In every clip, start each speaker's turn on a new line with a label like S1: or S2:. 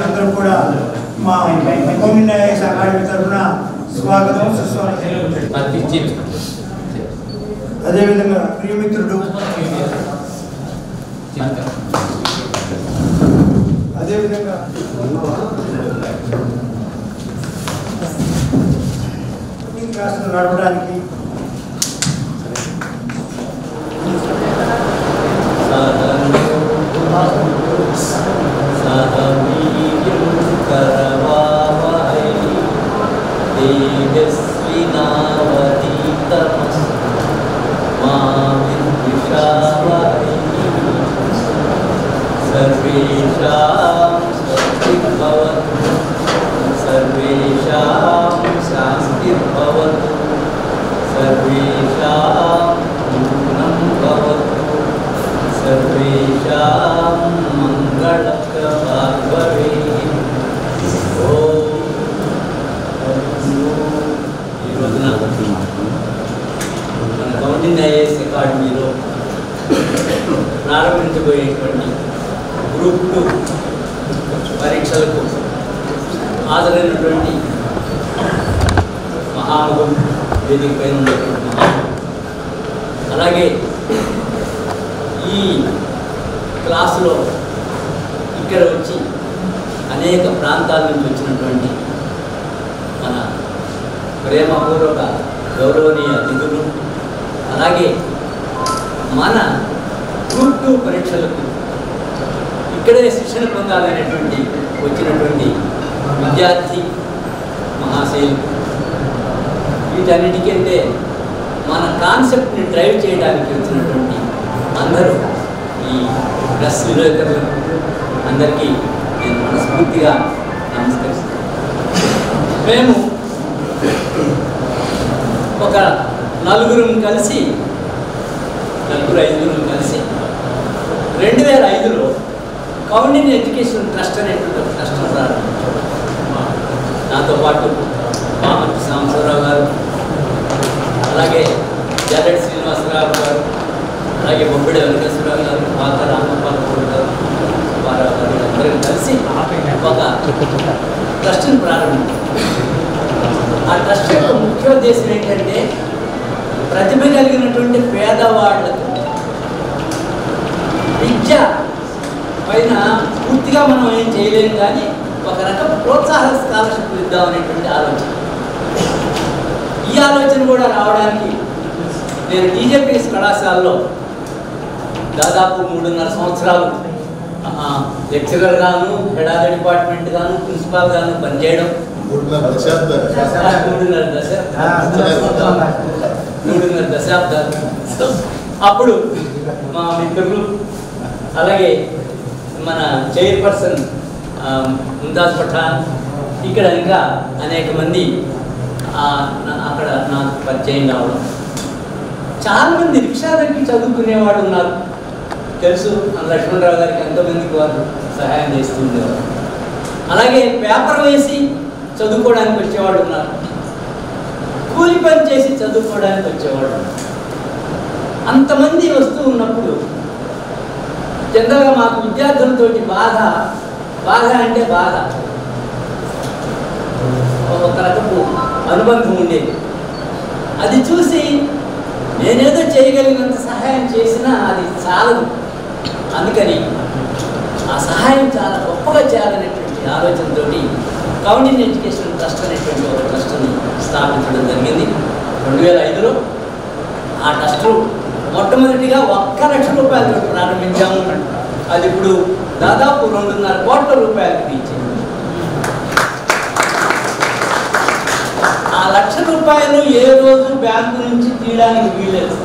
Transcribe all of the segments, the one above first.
S1: అందరూ కూడా మా కోమిన్యాయ సహాయ తరఫున స్వాగతం సుస్వాగతం. అదేవిధంగా ప్రియమిత్రుడు అదేవిధంగా క్లాసులు నడపడానికి
S2: सर्वेषां भवतु सर्वेषां शान्तिर्भवतु सर्वेषां पूर्णं भवतु सर्वेषां मङ्गलकरं भवेत्। ఈ రోజున మన కౌంటింగ్ ఐఏఎస్ అకాడమీలో ప్రారంభించబోయేటువంటి గ్రూప్ 2 పరీక్షలకు హాజరైనటువంటి మహానుభులు, వేదిక పైన ఉండేటువంటి మహానుభులు, అలాగే ఈ క్లాసులో ఇక్కడ వచ్చి అనేక ప్రాంతాల నుంచి వచ్చినటువంటి మన ప్రేమపూర్వక గౌరవనీయ అతిథులు, అలాగే మన గ్రూప్ 2 పరీక్షలకు ఇక్కడే శిక్షణ పొందాలనేటువంటి వచ్చినటువంటి విద్యార్థి మహాశైలు, వీటన్నిటికంటే మన కాన్సెప్ట్ని డ్రైవ్ చేయడానికి వచ్చినటువంటి అందరూ ఈ ప్రెస్ విలేకరులకు అందరికీ నేను మనస్ఫూర్తిగా నమస్కరిస్తున్నాను. మేము ఒక నలుగురు కలిసి 5 కలిసి 2005లో కౌంటింగ్ ఎడ్యుకేషన్ ట్రస్ట్ అనేటువంటి ట్రస్ట్ ప్రారంభించాం. నాతో పాటు మామూలు సాంబశివరావు గారు, అలాగే జల్లెడి శ్రీనివాసరావు గారు, అలాగే బొబ్బిడి వెంకటేశ్వరరావు గారు, పాత రామపాల్ గారు, వారావు గారు అందరూ కలిసి ఒక ట్రస్ట్ని ప్రారంభించాం. ఆ ట్రస్ట్ యొక్క ముఖ్య ఉద్దేశం ఏంటంటే ప్రతిభ కలిగినటువంటి పేదవాళ్లకు విద్య పైన పూర్తిగా మనం ఏం చేయలేము, కానీ ఒక రకం ప్రోత్సాహ స్కాలర్షిప్ ఇద్దామనేటువంటి ఆలోచన. ఈ ఆలోచన కూడా రావడానికి నేను టీజేపీఎస్ కళాశాలలో దాదాపు 3.5 సంవత్సరాలు లెక్చరర్ గాను, హెడ్ ఆఫ్ ద డిపార్ట్మెంట్ గాను, ప్రిన్సిపాల్ గాను పనిచేయడం, 3.5 దశాబ్దాలు. అప్పుడు మా మిత్రులు, అలాగే మన చైర్పర్సన్ ముంతాజ్ పఠాన్, ఇక్కడ ఇంకా అనేక మంది అక్కడ నాకు పరిచయం కావడం. చాలామంది రిక్షాలకి చదువుకునేవాడు ఉన్నారు, తెలుసు. లక్ష్మణరావు గారికి ఎంతోమందికి వారు సహాయం చేస్తుండేవారు. అలాగే పేపర్ వేసి చదువుకోవడానికి వచ్చేవాడు ఉన్నారు, కూలి పని చేసి చదువుకోవడానికి వచ్చేవాడు. అంతమంది వస్తూ ఉన్నప్పుడు జనరల్గా మాకు విద్యార్థులతోటి బాధ అంటే బాధ, ఒక రకపు అనుబంధం ఉండేది. అది చూసి నేనేదో చేయగలిగినంత సహాయం చేసినా అది చాలదు, అందుకని ఆ సహాయం చాలా గొప్పగా చేయాలనేటువంటి ఆలోచనతో కౌంటింగ్ ఎడ్యుకేషన్ ట్రస్ట్ అనేటువంటి ఒక ట్రస్ట్ని స్థాపించడం జరిగింది 2005లో. ఆ ట్రస్ట్ మొట్టమొదటిగా 1 లక్ష రూపాయలతో ప్రారంభించాము. అది ఇప్పుడు దాదాపు 2.5 కోట్ల రూపాయలకు ఇచ్చింది. ఆ 1 లక్ష రూపాయలు ఏ రోజు బ్యాంకు నుంచి తీయడానికి వీలేదు.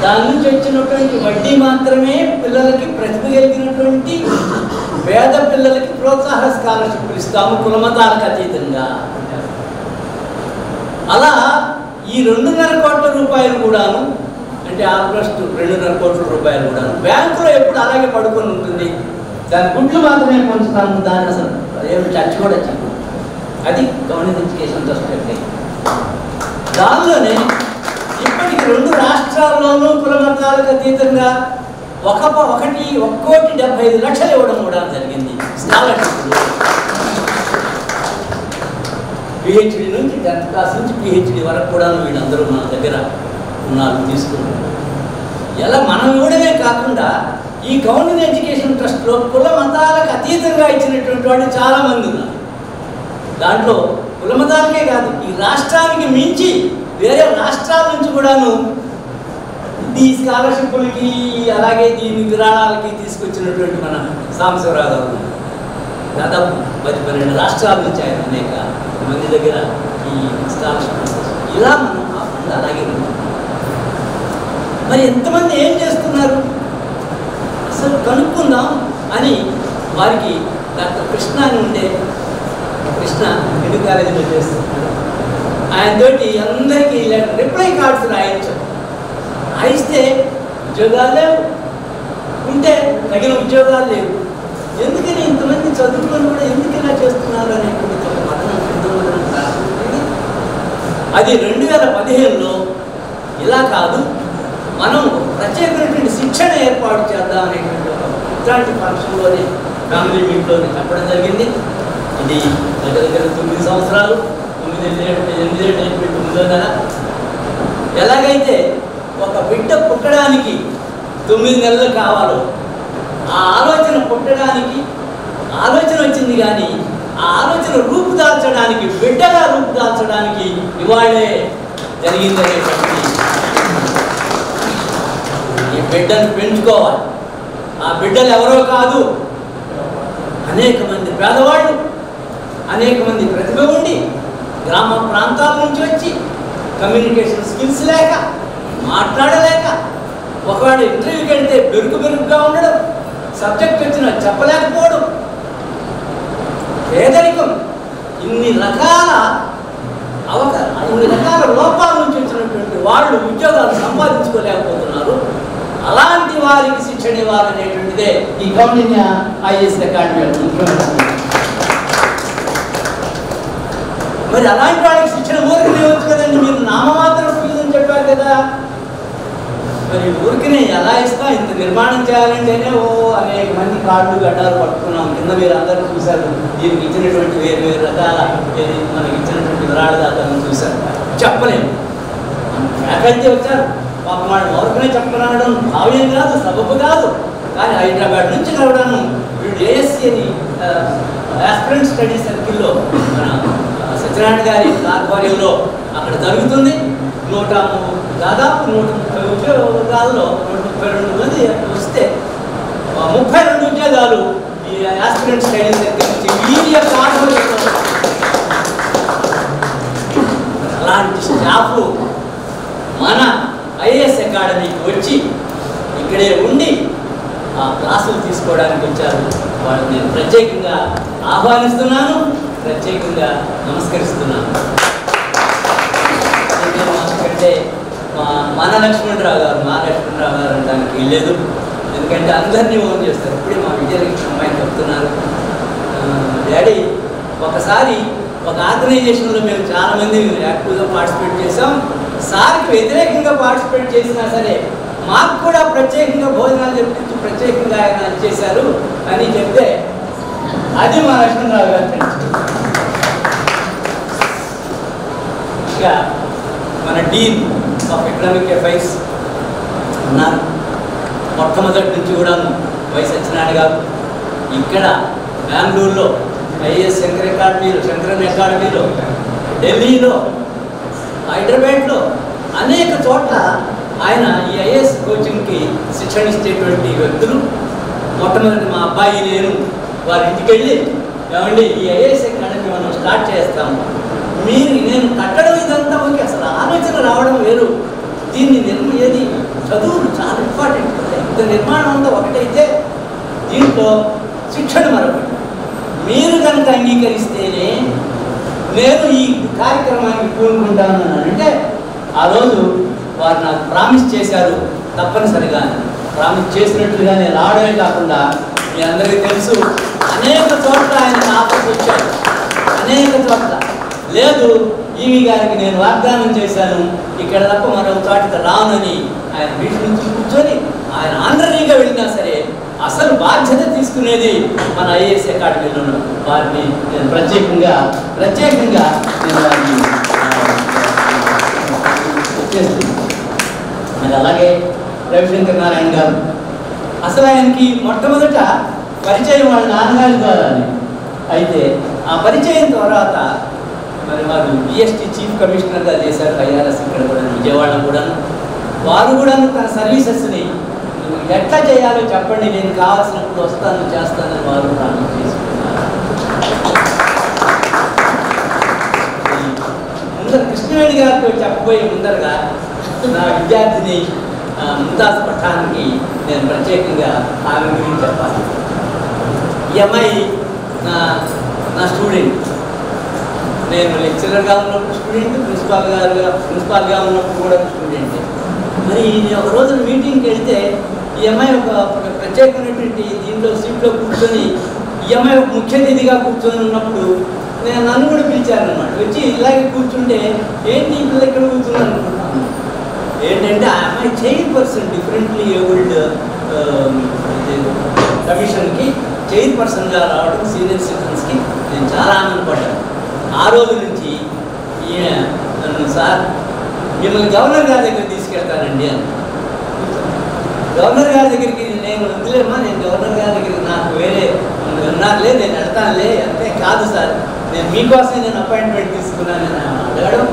S2: దాని నుంచి వచ్చినటువంటి వడ్డీ మాత్రమే పిల్లలకి, ప్రతిభ కలిగినటువంటి పేద పిల్లలకి ప్రోత్సాహ స్కాలర్షిప్లు ఇస్తాము కులమతాలకు అతీతంగా. అలా ఈ 2.5 కోట్ల రూపాయలు కూడాను, అంటే ఆల్మోస్ట్ 2.5 కోట్ల రూపాయలు కూడాను బ్యాంకులో ఎప్పుడు అలాగే పడుకొని ఉంటుంది. దాని గుడ్లు మాత్రమే పొందుతాము, దాన్ని అసలు ఏమి టచ్ కూడా చేయము. అది కౌంటింగ్ ఎడ్యుకేషన్ ట్రస్ట్ అంటే. దానిలోనే ఇప్పటికి 2 రాష్ట్రాల్లోనూ కులమతాలకు అతీతంగా 1,75 లక్షలు ఇవ్వడం కూడా జరిగింది స్కాలర్షిప్. పిహెచ్డి నుంచి 10th క్లాస్ నుంచి పిహెచ్డి వరకు కూడా వీళ్ళందరూ మన దగ్గర ఉన్నారు, తీసుకున్నారు. ఎలా మనం ఇవ్వడమే కాకుండా ఈ కౌంటింగ్ ఎడ్యుకేషన్ ట్రస్ట్లో కుల మతాలకు అతీతంగా ఇచ్చినటువంటి వాళ్ళు చాలామంది ఉన్నారు. దాంట్లో కుల మతాలకే కాదు, ఈ రాష్ట్రానికి మించి వేరే రాష్ట్రాల నుంచి కూడాను ఈ స్కాలర్షిప్లకి, అలాగే దీని విరాళాలకి తీసుకొచ్చినటువంటి మన సాంబశివరావు గారు దాదాపు 10-12 రాష్ట్రాల నుంచి ఆయన అనేక మంది దగ్గర ఈ స్కాలర్షిప్. ఇలా మనం ఆ ఫండ్ అలాగే ఉంది. మరి ఎంతమంది ఏం చేస్తున్నారు అసలు కనుక్కుందాం అని వారికి డాక్టర్ కృష్ణ అని ఉండే, కృష్ణ హిందూ కాలేజీలో చేస్తున్నాడు. ఆయనతోటి అందరికీ రిప్లై కార్డ్స్ రాయించాం. రాయిస్తే ఉద్యోగాలు లేవు, ఉంటే తగిన ఉద్యోగాలు లేవు. ఎందుకని ఇంతమంది చదువుకొని కూడా ఎందుకు ఇలా చేస్తున్నారు అనేటువంటి ఒక మరణం సిద్ధమవడం ప్రారంభమైంది. అది 2015లో ఇలా కాదు, మనం ప్రత్యేకమైనటువంటి శిక్షణ ఏర్పాటు చేద్దాం అనేటువంటి ఒక ఇట్లాంటి ఫంక్షన్లోనే ఫ్యామిలీ మీట్లోనే చెప్పడం జరిగింది. ఇది దగ్గర 9 సంవత్సరాలు, 9 నెల. ఎలాగైతే ఒక బిడ్డ పుట్టడానికి 9 నెలలు కావాలో ఆ ఆలోచన పుట్టడానికి ఆలోచన వచ్చింది, కానీ ఆ ఆలోచన రూపుదాల్చడానికి, బిడ్డగా రూపుదాల్చడానికి ఇవాళే జరిగిందనేటువంటి ఈ బిడ్డను పెంచుకోవాలి. ఆ బిడ్డలు ఎవరో కాదు, అనేక మంది పేదవాళ్ళు, అనేక మంది ప్రతిభ ఉండి గ్రామ ప్రాంతాల నుంచి వచ్చి కమ్యూనికేషన్ స్కిల్స్ లేక, మాట్లాడలేక, ఒకవేళ ఇంటర్వ్యూకి వెళ్తే బెరుకుగా ఉండడం, సబ్జెక్ట్ వచ్చినా చెప్పలేకపోవడం, పేదరికం, ఇన్ని రకాల లోపాల నుంచి వచ్చినటువంటి వాళ్ళు ఉద్యోగాలు సంపాదించుకోలేకపోతున్నారు. అలాంటి వారికి శిక్షణ ఇవ్వాలనేటువంటిదే ఈ కౌండిన్య ఐఏఎస్ అకాడమీ. మరి అలాంటి వాళ్ళకి శిక్షణ ఊరికనే వచ్చు కదండి, మీరు నామమాత్రం ఫీజు అని చెప్పారు కదా. మరి ఊరికనే ఎలా ఇస్తా, ఇంత నిర్మాణం చేయాలంటేనే అనేక మంది కాళ్ళు గడ్డాలు పట్టుకున్నాం. కింద మీరు అందరూ చూశారు, దీనికి ఇచ్చినటువంటి వేరు రకాల మనకి ఇచ్చినటువంటి విరాళదాతలను చూశారు. చెప్పలేము, ఫ్యాకల్టీ వచ్చారు, పాప వాళ్ళు ఊరికనే చెప్పనడం భావ్యం కాదు, సబబు కాదు. కానీ హైదరాబాద్ నుంచి రావడం, వీళ్ళు ఏఎస్సీ అని ఆస్పిరెంట్ స్టడీ సర్కిల్లో మన సత్యనారాయణ గారి ఆధ్వర్యంలో అక్కడ జరుగుతుంది. దాదాపు 130 ఉద్యోగాల్లో 132 మంది వస్తే 32 ఉద్యోగాలు ఈ ఆస్పిరెంట్ స్టడీ సర్కిల్ నుంచి వీరి ఆధ్వర్యంలో. అలాంటి స్టాఫ్ మన ఐఏఎస్ అకాడమీకి వచ్చి ఇక్కడే ఉండి ఆ క్లాసులు తీసుకోవడానికి వచ్చారు. వాళ్ళని నేను ప్రత్యేకంగా ఆహ్వానిస్తున్నాను, ప్రత్యేకంగా నమస్కరిస్తున్నాను. ఎందుకంటే మన లక్ష్మణరావు గారు అనడానికి లేదు, ఎందుకంటే అందరినీ ఓన్ చేస్తారు. ఇప్పుడే మా విజయలక్ష్మి అమ్మాయిని చెప్తున్నారు, డాడీ ఒకసారి ఒక ఆర్గనైజేషన్లో మేము చాలామంది యాక్టివ్గా పార్టిసిపేట్ చేసాం, సార్కి వ్యతిరేకంగా పార్టిసిపేట్ చేసినా సరే మాకు కూడా ప్రత్యేకంగా భోజనాలు చెప్పించి ప్రత్యేకంగా ఆయన చేశారు అని చెప్తే అది మా లక్ష్మణరావు గారు. ఇంకా మన డీన్ ఆఫ్ ఎకనామిక్ అఫైర్స్ ఉన్నారు, మొట్టమొదటి నుంచి కూడా వై సత్యనారాయణ గారు. ఇక్కడ బెంగళూరులో ఐఏఎస్ శంకరన్ అకాడమీలో, ఢిల్లీలో, హైదరాబాద్లో అనేక చోట్ల ఆయన ఈ ఐఏఎస్ కోచింగ్కి శిక్షణ ఇచ్చేటువంటి వ్యక్తులు. మొట్టమొదటి మా అబ్బాయి నేను వారి ఇంటికి వెళ్ళి, ఏమండి ఈ ఐఏఎస్ అకాడమీ మనం స్టార్ట్ చేస్తాము, నేను కట్టడం ఇదంతా ఓకే, అసలు ఆలోచన రావడం వేరు, దీన్ని ఏది చదువులు చాలా ఇంపార్టెంట్, ఇంత నిర్మాణం అంతా ఒకటైతే దీంట్లో శిక్షణ మరొకటి, మీరు కనుక అంగీకరిస్తేనే నేను ఈ కార్యక్రమానికి పూనుకుంటాను అంటే ఆ రోజు వారు నాకు ప్రామిస్ చేశారు. తప్పనిసరిగా ప్రామిస్ చేసినట్లుగానే రావడమే కాకుండా మీ అందరికీ తెలుసు అనేక చోట్ల ఆయన ఆఫర్స్ వచ్చారు, అనేక చోట్ల. లేదు ఈవి గారికి నేను వాగ్దానం చేశాను, ఇక్కడ తప్ప మరో చోటికి రానని ఆయన వీటి నుంచి కూర్చొని ఆయన ఆంధ్రనీగా వెళ్ళినా సరే అసలు బాధ్యత తీసుకునేది మన ఐఏఎస్ అకాడమీలో. వారిని నేను ప్రత్యేకంగా నేను వారిని చేస్తున్నాను. మరి అలాగే రవిశంకర్ నారాయణ గారు, అసలు ఆయనకి మొట్టమొదట పరిచయం వాళ్ళ నాన్నగారి ద్వారా. అయితే ఆ పరిచయం తర్వాత మరి వారు జిఎస్టీ చీఫ్ కమిషనర్గా చేశారు ఐఆర్ఎస్ ఇక్కడ కూడా, విజయవాడలో కూడా. వారు కూడా తన సర్వీసెస్ని ఎట్లా చేయాలో చెప్పండి, నేను కావాల్సినప్పుడు వస్తాను చేస్తానని వారు ప్రారంభం చేసుకున్నారు. ముందర కృష్ణవేణి గారితో చెప్పబోయే ముందరగా నా విద్యార్థిని ముంతాజ్ పఠాన్కి నేను ప్రత్యేకంగా ఆమె గురించి చెప్పాలి. ఈ అమ్మాయి నేను లెక్చరర్గా ఉన్నప్పుడు స్టూడెంట్, ప్రిన్సిపాల్గా ఉన్నప్పుడు కూడా స్టూడెంట్. మరి ఒక రోజు మీటింగ్కి వెళ్తే ఈ అమ్మాయి ఒక ప్రత్యేకమైనటువంటి దీంట్లో సీట్లో కూర్చొని ఈ అమ్మాయి ఒక ముఖ్య అతిథిగా కూర్చొని ఉన్నప్పుడు నన్ను కూడా పిలిచారనమాట. వచ్చి ఇలాగే కూర్చుంటే ఏంటి పిల్ల ఇక్కడ కూర్చున్నాను అనుకుంటున్నాను. ఏంటంటే ఆ అమ్మాయి చైర్పర్సన్, డిఫరెంట్లీ ఏబుల్డ్ కమిషన్కి చైర్పర్సన్గా రావడం సీనియర్ సిటిజన్స్కి నేను చాలా ఆనందపడ్డాను. ఆ రోజు నుంచి ఈయన నన్ను సార్ మిమ్మల్ని గవర్నర్ గారి దగ్గర తీసుకెళ్తానండి అని. గవర్నర్ గారి దగ్గరికి నేను వద్దులేమ్మా, నేను గవర్నర్ గారి దగ్గరికి నాకు లేదు, నేను వెళ్తానులే అంటే, కాదు సార్ నేను మీకోసమే నేను అపాయింట్మెంట్ తీసుకున్నాను అని అడగడం.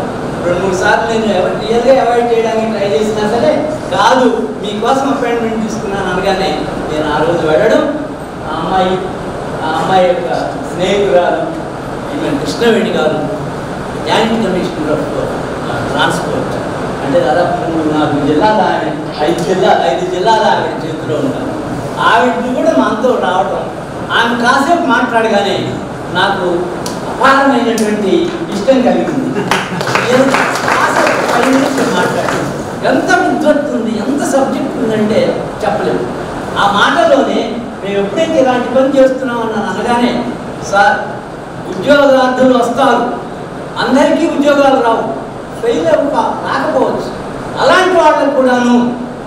S2: 2-3 సార్లు నేను రియల్గా అవాయిడ్ చేయడానికి ట్రై చేసినా సరే కాదు మీకోసం అపాయింట్మెంట్ తీసుకున్నాను అనగానే నేను ఆ రోజు వెళ్ళడం. ఆ అమ్మాయి యొక్క స్నేహితురాలు ఈమె కృష్ణవేణి గారు, జాయింట్ కమిషనర్ ఆఫ్ ట్రాన్స్పోర్ట్, అంటే దాదాపు 3-4 జిల్లాలు ఆమె 5 జిల్లాలు ఆవిడ చేతిలో ఉంటారు. ఆవిడని కూడా మనతో రావడం, ఆమె కాసేపు మాట్లాడగానే నాకు అపారమైనటువంటి ఇష్టం కలిగింది. మాట్లాడి ఎంత ఉద్రక్తి ఉంది, ఎంత సబ్జెక్ట్ ఉందంటే చెప్పలేము. ఆ మాటలోనే మేము ఎప్పుడైతే ఇలాంటి పని చేస్తున్నామని అనగానే, సార్ ఉద్యోగార్థులు వస్తారు, అందరికీ ఉద్యోగాలు రావు, ఫెయిల్ రాకపోవచ్చు, అలాంటి వాళ్ళకు కూడాను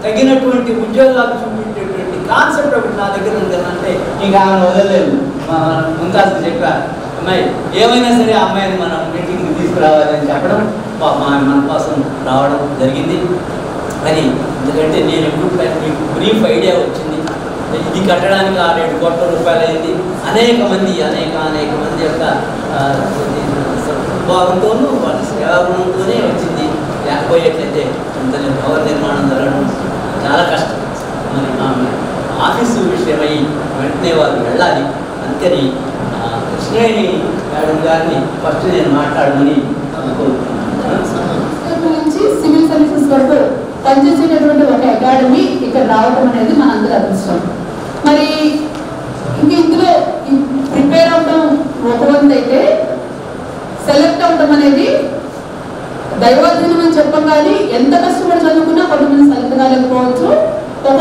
S2: తగినటువంటి ఉద్యోగాలు చూపించేటువంటి కాన్సెప్ట్ ఒకటి నా దగ్గర ఉంటుందంటే ఇంకా ఆమె వదలలేదు. ముంతాజ్ చెప్పారు, అమ్మాయి ఏమైనా సరే ఆ అమ్మాయిని మనం మీటింగ్కి తీసుకురావాలని చెప్పడం, మన కోసం రావడం జరిగింది. మరి ఎందుకంటే నేను ఎప్పుడు మీకు బ్రీఫ్ ఐడియా వచ్చింది, ఇది కట్టడానికి 6-7 కోట్ల రూపాయలు అయింది. అనేక మంది యొక్క భావంతోనూ వాళ్ళ సేవాగుణంతోనే వచ్చింది. లేకపోయేట్లయితే ఇంత భవన నిర్మాణం జరగడం చాలా కష్టం. మరి మా ఆఫీసు విషయమై వెంటనే వారు వెళ్ళాలి. అందుకని కృష్ణవేణి మేడం గారిని ఫస్ట్ నేను మాట్లాడమని
S3: నుంచి సివిల్ సర్వీసెస్ వరకు పనిచేసేటటువంటి ఒక అకాడమీ ఇక్కడ రావడం అనేది మన అందరి అదృష్టం. మరి ఇందులో ప్రిపేర్ అవడం ఒక వంతు అయితే, సెలెక్ట్ అవడం అనేది దైవాధీనం అని చెప్పం. కానీ ఎంత కష్టపడి చదువుకున్నా కొంతమంది సెలెక్ట్ కాలేకపోవచ్చు, ఒక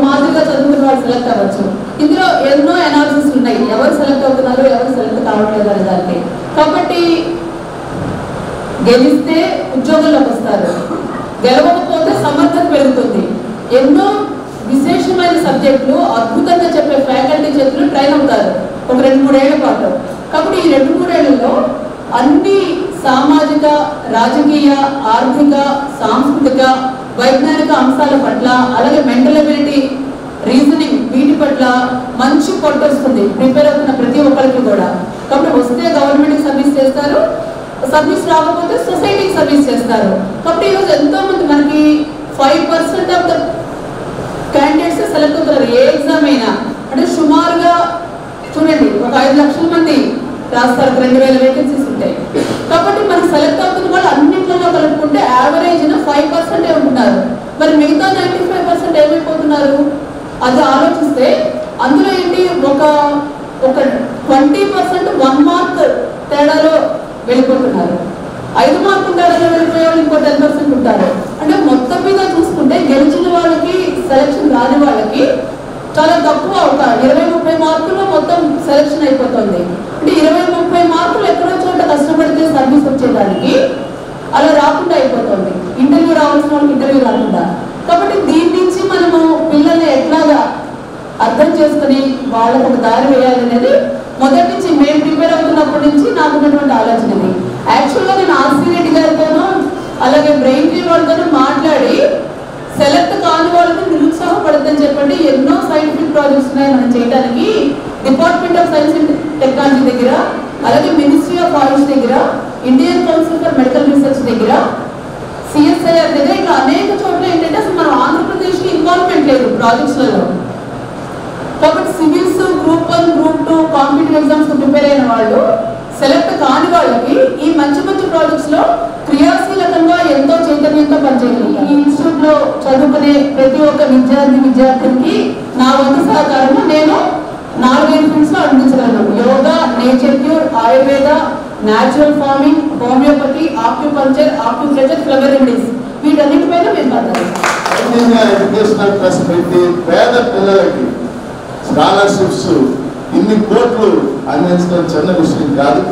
S3: మాదిరిగా చదువుకున్న వాళ్ళు సెలెక్ట్ అవ్వచ్చు. ఇందులో ఎన్నో అనాలిసిస్ ఉన్నాయి, ఎవరు సెలెక్ట్ అవుతున్నారు, ఎవరు సెలెక్ట్ కావట్లేదు అనే దానికి. కాబట్టి గెలిస్తే ఉద్యోగంలోకి వస్తారు, గెలవకపోతే సమర్థత పెరుగుతుంది. ఎన్నో విశేషమైన సబ్జెక్టులు అద్భుతంగా చెప్పే ఫ్యాకల్టీ చేతులు ట్రైన్ అవుతారు ఒక 2-3 ఏళ్ల పాటు. కాబట్టి ఈ 2-3 ఏళ్లలో అన్ని సామాజిక, రాజకీయ, ఆర్థిక, సాంస్కృతిక, వైజ్ఞానిక అంశాల పట్ల, అలాగే మెంటల్ ఎబిలిటీ, రీజనింగ్, వీటి పట్ల మంచి పట్టు వస్తుంది ప్రిపేర్ అవుతున్న ప్రతి ఒక్కరికి కూడా. కాబట్టి వస్తే గవర్నమెంట్కి సర్వీస్ చేస్తారు, సర్వీస్ రాకపోతే సొసైటీకి సర్వీస్ చేస్తారు. కాబట్టి ఈరోజు ఎంతో మంది మనకి 5% ఆఫ్ ద క్యాండిడేట్స్ సెలెక్ట్ అవుతారు ఏ ఎగ్జామ్ అయినా. అంటే సుమారుగా చూడండి, ఒక 5 లక్షల మంది రాస్తారు, 2000 వేకెన్సీస్ ఉంటాయి. కాబట్టి మనకి సెలెక్ట్ అవుతున్న వాళ్ళు అన్నింటిలో కలుపుకుంటే యావరేజ్ 5% ఉంటున్నారు. మరి మిగతా 95% ఏమైపోతున్నారు అది ఆలోచిస్తే, అందులో ఏంటి, ఒక 20% 1 మార్క్ తేడాలో వెళ్ళిపోతున్నారు. 5 మార్కుల తేడాలో వెళ్ళిపోయే వాళ్ళు ఇంకో 10% ఉంటారు. అంటే మొత్తం మీద చూసుకుంటే గెలిచిన వాళ్ళకి, సెలక్షన్ రాని వాళ్ళకి చాలా తక్కువ, ఒక 20-30 మార్కుల్లో మొత్తం సెలక్షన్ అయిపోతుంది. అంటే 20-30 మార్కులు ఎక్కడో చోట కష్టపడితే సర్వీస్ వచ్చేదానికి అలా రాకుండా అయిపోతుంది. ఇంటర్వ్యూ రావాల్సిన వాళ్ళకి ఇంటర్వ్యూ రాకుండా. కాబట్టి దీని నుంచి మనము పిల్లల్ని ఎట్లాగా అర్థం చేసుకుని వాళ్ళకు ఒక దారి వేయాలనేది మొదటి నుంచి మేము ప్రిపేర్ అవుతున్నప్పటి నుంచి నాకు ఉన్నటువంటి ఆలోచన ఇది. యాక్చువల్గా నేను ఆర్సీ రెడ్డి గారితోనూ అలాగే బ్రెయిన్ ట్రీ వాళ్ళతోనూ మాట్లాడి సెలెక్ట్ కాని వాళ్ళకి నిరుత్సాహపడద్దని చెప్పండి, ఎన్నో సైంటిఫిక్ ప్రాజెక్ట్స్ ఉన్నాయి మనం చేయడానికి. Department of science and technology దగ్గర, అలాగే మినిస్ట్రీ ఆఫ్ ఆయుష్ దగ్గర, Indian council for medical research దగ్గర, సిఎస్ఐఆర్ దగ్గర, ఇంకా అనేక చోట్ల ఏంటంటే అసలు మనం ఆంధ్రప్రదేశ్కి ఇన్వాల్వ్మెంట్ లేదు ప్రాజెక్ట్స్లలో. కాబట్టి civils group 1, group 2 competitive exams prepare అయిన వాళ్ళు సెలెక్ట్ కాని వాళ్ళకి ఈ మంచి ప్రాజెక్ట్స్ లో క్రియాశీలకంగా ఎంతో చైతన్యంతో పనిచేయగలుగుతారు. ఈ ఇన్స్టిట్యూట్ లో చదువుకునే ప్రతి ఒక్క విద్యార్థికి నా వంతు సహకారము నేను 4 ఫీల్డ్స్ లో అందించగలను. Yoga, nature cure, Ayurveda, natural farming, homeopathy, aquaculture, flower remedies వీటన్నిటిపైన మేము పడతాం.
S4: ఎడ్యుకేషనల్ ట్రస్ట్ పెట్టి పేద పిల్లలకి స్కాలర్షిప్స్ ఇన్ని కోట్లు అందించడం చిన్న విషయం కాదు.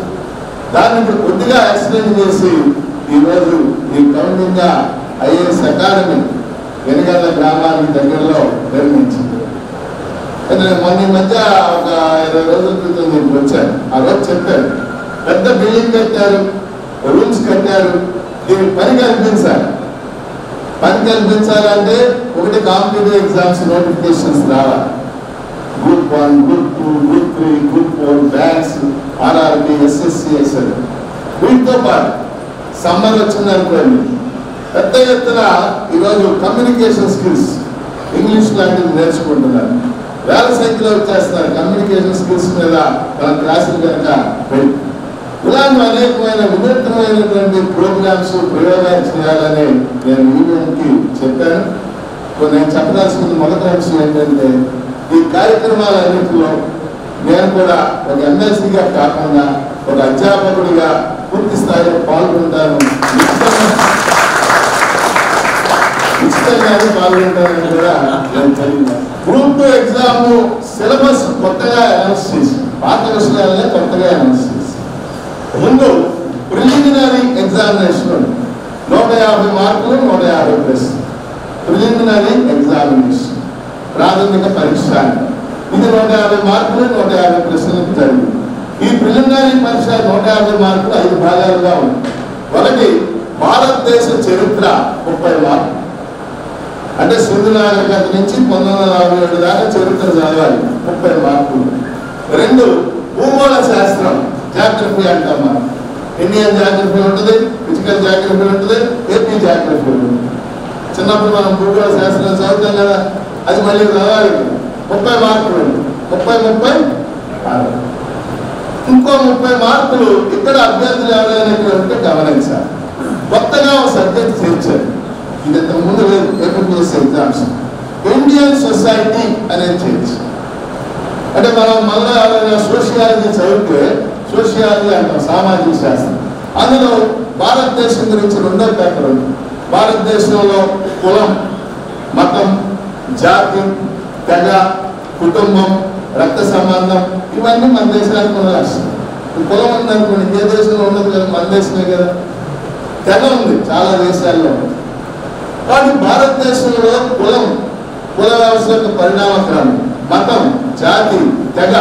S4: దాన్ని ఇప్పుడు కొద్దిగా ఎక్స్ప్లెయిన్ చేసి ఈరోజు ఈ కౌంటింగ్ ఐఏఎస్ అకాడమీ వెనుగల్ల గ్రామానికి దగ్గరలో నిర్మించింది. మొన్న మధ్య ఒక 20 రోజుల క్రితం నేను వచ్చాను. ఆ రోజు చెప్పారు, పెద్ద బిల్డింగ్ కట్టారు, రూమ్స్ కట్టారు, దీనికి పని కల్పించాలి. పని కల్పించాలంటే ఒకటి కాంపిటేటివ్ ఎగ్జామ్స్ నోటిఫికేషన్స్ రావాలి. Group 1, group 2, group 3, group 4, banks, RRB, SSC, SL. వీటితో పాటు సమ్మర్ వచ్చిందనుకోండి, పెద్ద ఎత్తున ఈరోజు కమ్యూనికేషన్ స్కిల్స్, ఇంగ్లీష్ లాంటివి నేర్చుకుంటున్నారు. వేల సంఖ్యలో వచ్చేస్తున్నారు కమ్యూనికేషన్ స్కిల్స్ మీద మన క్లాసులు కనుక పెట్టి. ఇలాంటి అనేకమైన వినూత్నమైనటువంటి ప్రోగ్రామ్స్, ప్రయోగాలు చేయాలని నేను యూనియన్కి చెప్పాను. నేను చెప్పదలుచుకున్న మొదటి అంశం ఏంటంటే, ఈ కార్యక్రమాలన్నింటిలో నేను కూడా ఒక ఎమ్మెల్సీగా కాకుండా ఒక అధ్యాపకుడిగా పూర్తి స్థాయిలో పాల్గొంటాను. ఉచితంగానే పాల్గొంటానని కూడా నేను తెలియదు. గ్రూప్ 2 ఎగ్జామ్ సిలబస్ కొత్తగా అనౌన్స్ చేసి, పాత విషయాలనే కొత్తగా అనౌన్స్ చేసి, ముందు ప్రిలిమినరీ ఎగ్జామినేషన్ 150 మార్కులు, 150 ప్రశ్నలు. ప్రిలిమినరీ ఎగ్జామినేషన్ ప్రాథమిక పరీక్ష ఇది 150 మార్కులు, 150 ప్రశ్నలకు జరిగింది. ఈ ప్రిలిమినరీ పరీక్ష 150 మార్కులు 5 భాగాలుగా ఉంది. ఒకటి భారతదేశ చరిత్ర 30 మార్కులు, అంటే సింధు నాగరికత నుంచి 1947 దాకా చరిత్ర చదవాలి, 30 మార్కులు. 2 భూగోళ శాస్త్రం, జాగ్రఫీ అంటాం మనం. ఇండియన్ జాగ్రఫీ ఉంటుంది, ఫిజికల్ జాగ్రఫీ ఉంటుంది, ఏపీ జాగ్రఫీ ఉంటుంది. చిన్నప్పుడు మనం భూగోళ శాస్త్రం చదువుతాం కదా, అది మళ్ళీ చదవాలి. 30 మార్కులు, 30 ఇంకో 30 మార్కులు ఇక్కడ అభ్యర్థులు ఎవరైనా ఉంటే గమనించాలి. కొత్తగా ఒక సబ్జెక్ట్ చేర్చారు, ఇది ఇంతకు ముందు లేదు. ఏపీఎస్ ఎగ్జామ్స్ ఇండియన్ సొసైటీ అనేది చేర్చి, అంటే మనం మళ్ళీ ఎవరైనా సోషియాలజీ చదివితే, సోషియాలజీ అంటాం సామాజిక శాస్త్రం, అందులో భారతదేశం గురించి 2వ పేపర్ ఉంది. భారతదేశంలో కులం, మతం, జాతి, తెగ, కుటుంబం, రక్త సంబంధం ఇవన్నీ మన దేశానికి ఉన్న లక్షణం. కులం ఉందనుకోండి, ఏ దేశంలో ఉండదు కదా, మన దేశమే కదా. తెగ ఉంది చాలా దేశాల్లో. కానీ భారతదేశంలో కుల వ్యవస్థ యొక్క పరిణామక్రమం, మతం, జాతి, తెగ.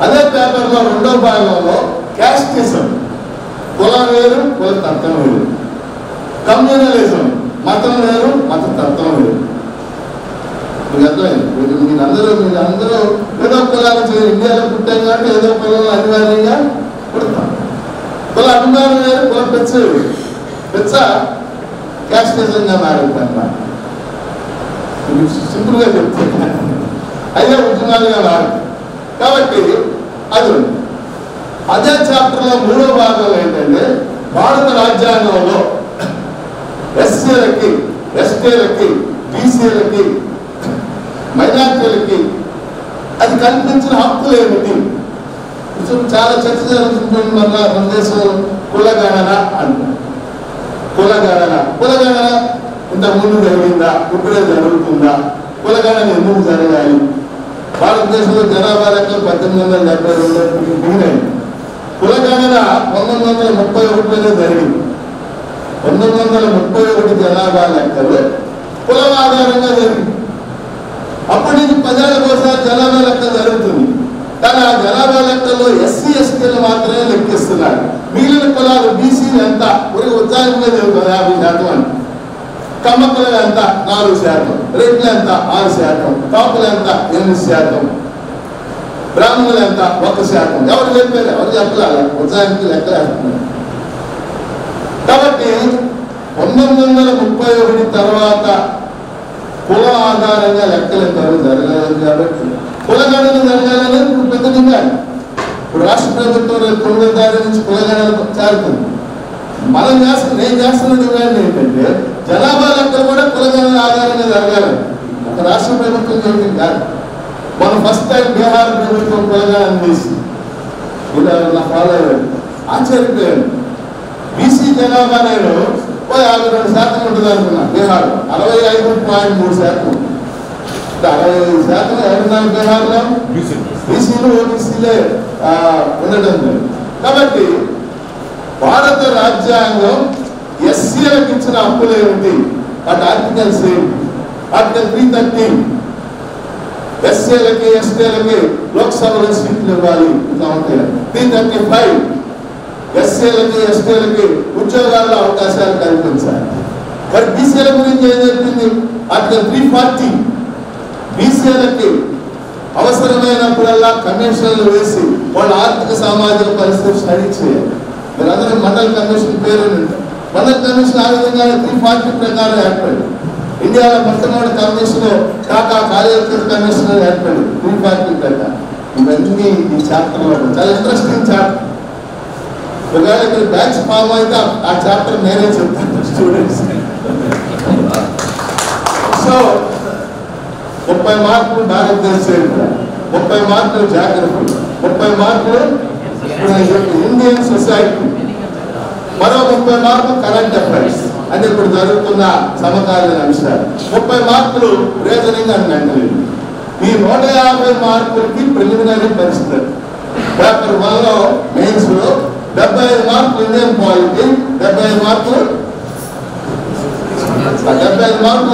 S4: అదే పేపర్లో 2వ భాగంలో క్యాస్టిజం, కులం వేరు, కుల తత్వం వేరు. కమ్యూనలిజం, మతం వేరు, మత తత్వం వేరు. మీకు అర్థమైంది. మీరందరూ ఏదో కులాలు ఇండియాలో పుట్టాం కాబట్టి ఏదో కులంలో అనివార్యంగా పుడతాం. కుల అభిమానం వేరు, కుల పెచ్చ క్యాస్టిజంగా మారిందన్నమాట. సింపుల్గా చెప్తున్నాను. అదే ఉద్యమాలుగా మారింది. కాబట్టి అది అదే చాప్టర్లో 3వ భాగంలో ఏంటంటే, భారత రాజ్యాంగంలో ఎస్సీలకి, ఎస్టీలకి, బీసీలకి, మైనార్టీలకి అది కల్పించిన హక్కులు ఏమిటి? చాలా చర్చ జరుగుతుంది. మన దేశంలో కులగణన అంటారు. కులగణన ఇంతకుముందు జరిగిందా, ఇప్పుడే జరుగుతుందా? కులగణన ఎందుకు జరగాలి? భారతదేశంలో జనాభా లెక్కలు 1872 దిగినాయి. కులగణన 1931 జరిగింది. 1931 జనాభా లెక్కలు కులం ఆధారంగా జరిగింది. అప్పటి నుంచి 10 ఏళ్ళకోసారి జనాభా లెక్క జరుగుతుంది. కానీ ఆ జనాభా లెక్కల్లో ఎస్సీ ఎస్టీలు మాత్రమే లెక్కిస్తున్నారు. మిగిలిన కులాలు బీసీలు ఎంత ఉత్సాహంగా జరుగుతుంది 50% అని. కమ్మకులు ఎంత 4%, రెడ్లు ఎంత 6%, కాపులు ఎంత 8%, బ్రాహ్మణులు ఎంత 1%. ఎవరు చెప్పారు? ఎవరు చెప్పాలి? ఉత్సాహానికి లెక్కలేస్తున్నారు. కాబట్టి 1931 తర్వాత కుల ఆధారంగా లెక్కలు జరగలేదు. కాబట్టి కులగణన జరగాలని ఇప్పుడు పెద్ద డిమాండ్. ఇప్పుడు రాష్ట్ర ప్రభుత్వం 9వ తారీఖు నుంచి కులగణన చేరుతుంది. నేను చేస్తున్న డిమాండ్ ఏంటంటే, జనాభా లెక్కలు కూడా కులగణన ఆధారంగా జరగాలి. ఒక రాష్ట్ర ప్రభుత్వం చేయడం కాదు. మనం ఫస్ట్ టైం బీహార్ ప్రభుత్వం కులగణన చేసింది. ఇలా నా ఫాలో అయ్యాను, ఆశ్చర్యపోయాను. బీసీ జనాభా నేను 52% ఉంటుంది అనుకున్నా. బీహార్ 65.3%, 65% ఎవరున్నారు బీహార్లో? బీసీలు ఓబీసీలే ఉండడం లేదు. కాబట్టి భారత రాజ్యాంగం ఎస్సీలకు ఇచ్చిన హక్కులు ఏమిటి? వాటి ఆర్టికల్స్ ఏంటి? ఆర్టికల్ 313 ఎస్సీలకి ఎస్టీలకి లోక్సభలో సీట్లు ఇవ్వాలి. ఇంకా ఉంటాయి. 335 ఎస్సీలకి ఎస్టీలకి ఉద్యోగాల్లో అవకాశాలు కల్పించాలి. మరి బీసీల గురించి ఏం చెప్పింది? ఆర్టికల్ 340 బీసీలకి అవసరమైనప్పుడల్లా కమిషన్లు వేసి వాళ్ళ ఆర్థిక సామాజిక పరిస్థితి స్టడీ చేయాలి. మీరందరూ మండల్ కమిషన్ పేరు మండల్ కమిషన్ ఆ విధంగానే 340 ప్రకారం ఏర్పడింది. ఇండియాలో మొట్టమొదటి కమిషన్ టాటా కార్యకర్త కమిషన్ ఏర్పడింది 340 ప్రకారం. ఇవన్నీ ఈ చాప్టర్లో చాలా ఇంట్రెస్టింగ్ చాప్టర్. ఒకవేళ ఇక్కడ బ్యాచ్ ఫామ్ అయితే ఆ చాప్టర్ నేనే చెప్తాను స్టూడెంట్స్. సో 30 మార్కులు భారతదేశ చరిత్ర, 30 మార్కులు జాగ్రఫీ, 30 మార్కులు ఇండియన్ సొసైటీ, మరో 30 మార్కులు కరెంట్ అఫైర్స్ అంటే ఇప్పుడు జరుగుతున్న సమకాలీన అంశాలు, 30 మార్కులు రీజనింగ్ అండ్ మెంటలింగ్. ఈ 150 మార్కులకి ప్రిలిమినరీ పరిస్థితి. పేపర్ 1లో మెయిన్స్ లో 75 మార్కులు ఇండియన్ పాలిటీ, 75 మార్కులు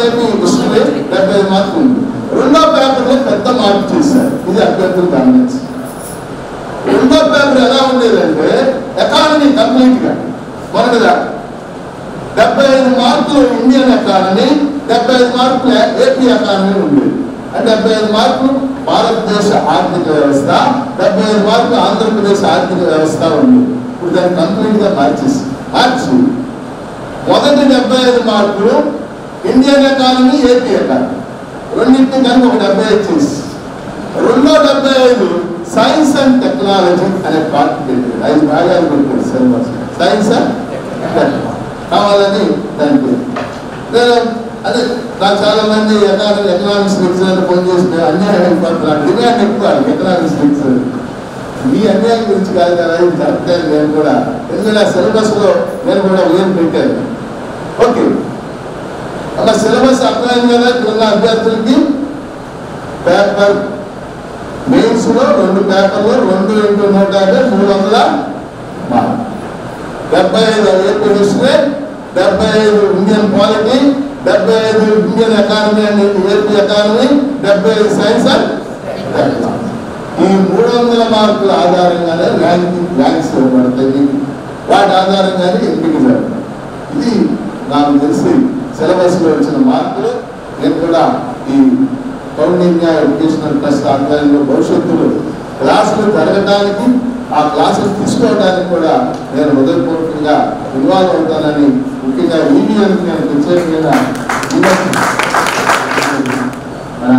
S4: ఏమి హిస్టరీ, 75 మార్కులు ఉంది. రెండో పేపర్లో పెద్ద మార్పు చేశారు. ఇది అభ్యర్థులు గమనించి. రెండో పేపర్ ఎలా ఉండేదంటే ఎకానమీ కంప్లీట్ గా మొదటిగా 75 మార్కులు ఇండియన్ ఎకానమీ, 75 మార్కులు ఏపీ ఎకానమీ ఉండేది. అంటే 75 మార్కులు భారతదేశ ఆర్థిక వ్యవస్థ, 75 మార్కులు ఆంధ్రప్రదేశ్ ఆర్థిక వ్యవస్థ ఉంది. ఇప్పుడు దాన్ని కంప్లీట్ గా మార్చి మొదటి 75 మార్కులు ఇండియన్ ఎకానమీ, ఏపీ ఎకానమీ రెండింటిని కనుక ఒక 75 చేసి, రెండో 75 సైన్స్ అండ్ టెక్నాలజీ అనే పార్ట్ పెట్టారు. 5 భాగాలు పెట్టారు సిలబస్. సైన్స్ అండ్ కావాలని దానికి అదే నాకు చాలా మంది ఎకనామిక్స్ లెక్చరర్ ఫోన్ చేసిన అన్యాయం అయిపోతున్నారు. డిమాండ్ ఎక్కువ ఎకనామిక్స్ లెక్చరర్. మీ అన్యాయం గురించి కాదు కదా, ఇది చెప్తాను నేను కూడా. ఎందుకంటే ఆ సిలబస్ లో నేను కూడా ఏం పెట్టాను. ఓకే, అలా సిలబస్ అర్థమైంది కదా. ఇప్పుడున్న అభ్యర్థులకి పేపర్ మెయిన్స్ లో 2 పేపర్లు 2 × 150 300 మార్కులు. 75 AP history, 75 Indian polity, 75 Indian economy and AP economy, 75 science and technology. ఈ 300 మార్కుల ఆధారంగానే ర్యాంక్స్ ఇవ్వబడతాయి. వాటి ఆధారంగానే ఎంపిక జరుగుతాయి. ఇది నాకు తెలిసి సిలబస్ లో వచ్చిన మార్కులు. నేను కూడా ఈ కౌండిన్య ఎడ్యుకేషనల్ ట్రస్ట్ ఆధ్వర్యంలో భవిష్యత్తులో క్లాసులు జరగడానికి, ఆ క్లాసులు తీసుకోవడానికి కూడా నేను హృదయపూర్వకంగా ఇన్వాల్వ్ అవుతానని, ముఖ్యంగా ఈవీఎంకి నేను ప్రత్యేకమైన
S5: మన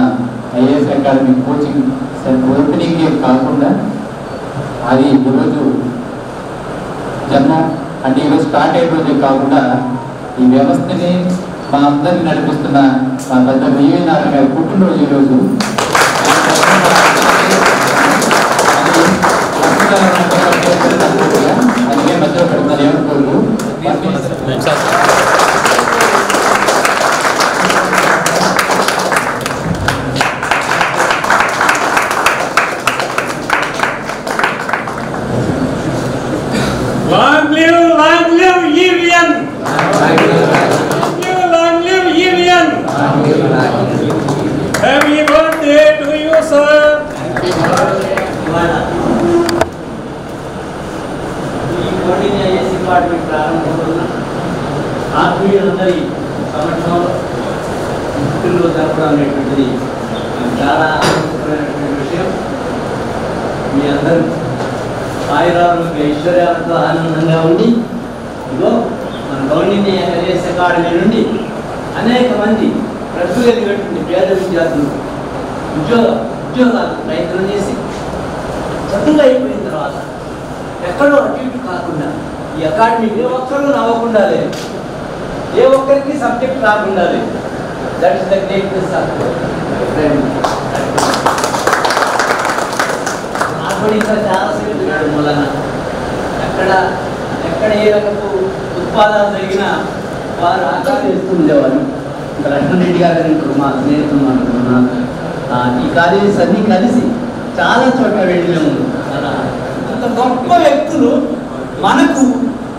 S5: IAS academy coaching centre opening కాకుండా అది ఈరోజు జన్మం అంటే ఈరోజు స్టార్ట్ అయ్యే రోజే కాకుండా ఈ వ్యవస్థని మా అందరినీ నడిపిస్తున్న మా పెద్ద వివి నారాయణ గారి పుట్టినరోజు ఈరోజు. అందుకే మధ్యలో పెడుతున్నారు ఏమనుకోరు.
S6: Long live Evian! Long live Evian! Happy birthday to you, sir!
S2: ఈ కౌండిన్య ఐఏఎస్ డిపార్ట్మెంట్ ప్రారంభంలో ఆత్మీయులందరి సమక్షంలో పుట్టినరోజు జరపడం అనేటువంటిది చాలా ఆనందకరమైనటువంటి విషయం. మీ అందరూ ఆయురారోగ్య ఐశ్వర్యాలతో ఆనందంగా ఉండి, ఇదిగో మన కౌండిన్య ఐఏఎస్ అకాడమీ నుండి అనేక మంది ప్రతిభ కలిగినటువంటి పేద విద్యార్థులు ఉద్యోగాలకు ప్రయత్నం చేసి చదువుగా అయిపోయిన తర్వాత ఎక్కడో అటు ఇటు కాకుండా ఈ అకాడమీ ఏ ఒక్కరూ నవ్వకుండా లేదు, ఏ ఒక్కరికి సబ్జెక్ట్ రాకుండా లేదు. That is the greatness of నాకు కూడా ఇంకా చాలా సేపు మళ్ళీ వలన ఎక్కడ ఏ రకపు ఉత్పాదాలు జరిగినా వారు ఆకాశిస్తూ ఉండేవారు. ఇంకా లక్ష్మణ్ రెడ్డి గారు ఇప్పుడు మా స్నేహితులు అనుకున్నాను. ఈ కాలేజెస్ అన్నీ కలిసి చాలా చోట్ల వెళ్ళాము. అంత గొప్ప వ్యక్తులు మనకు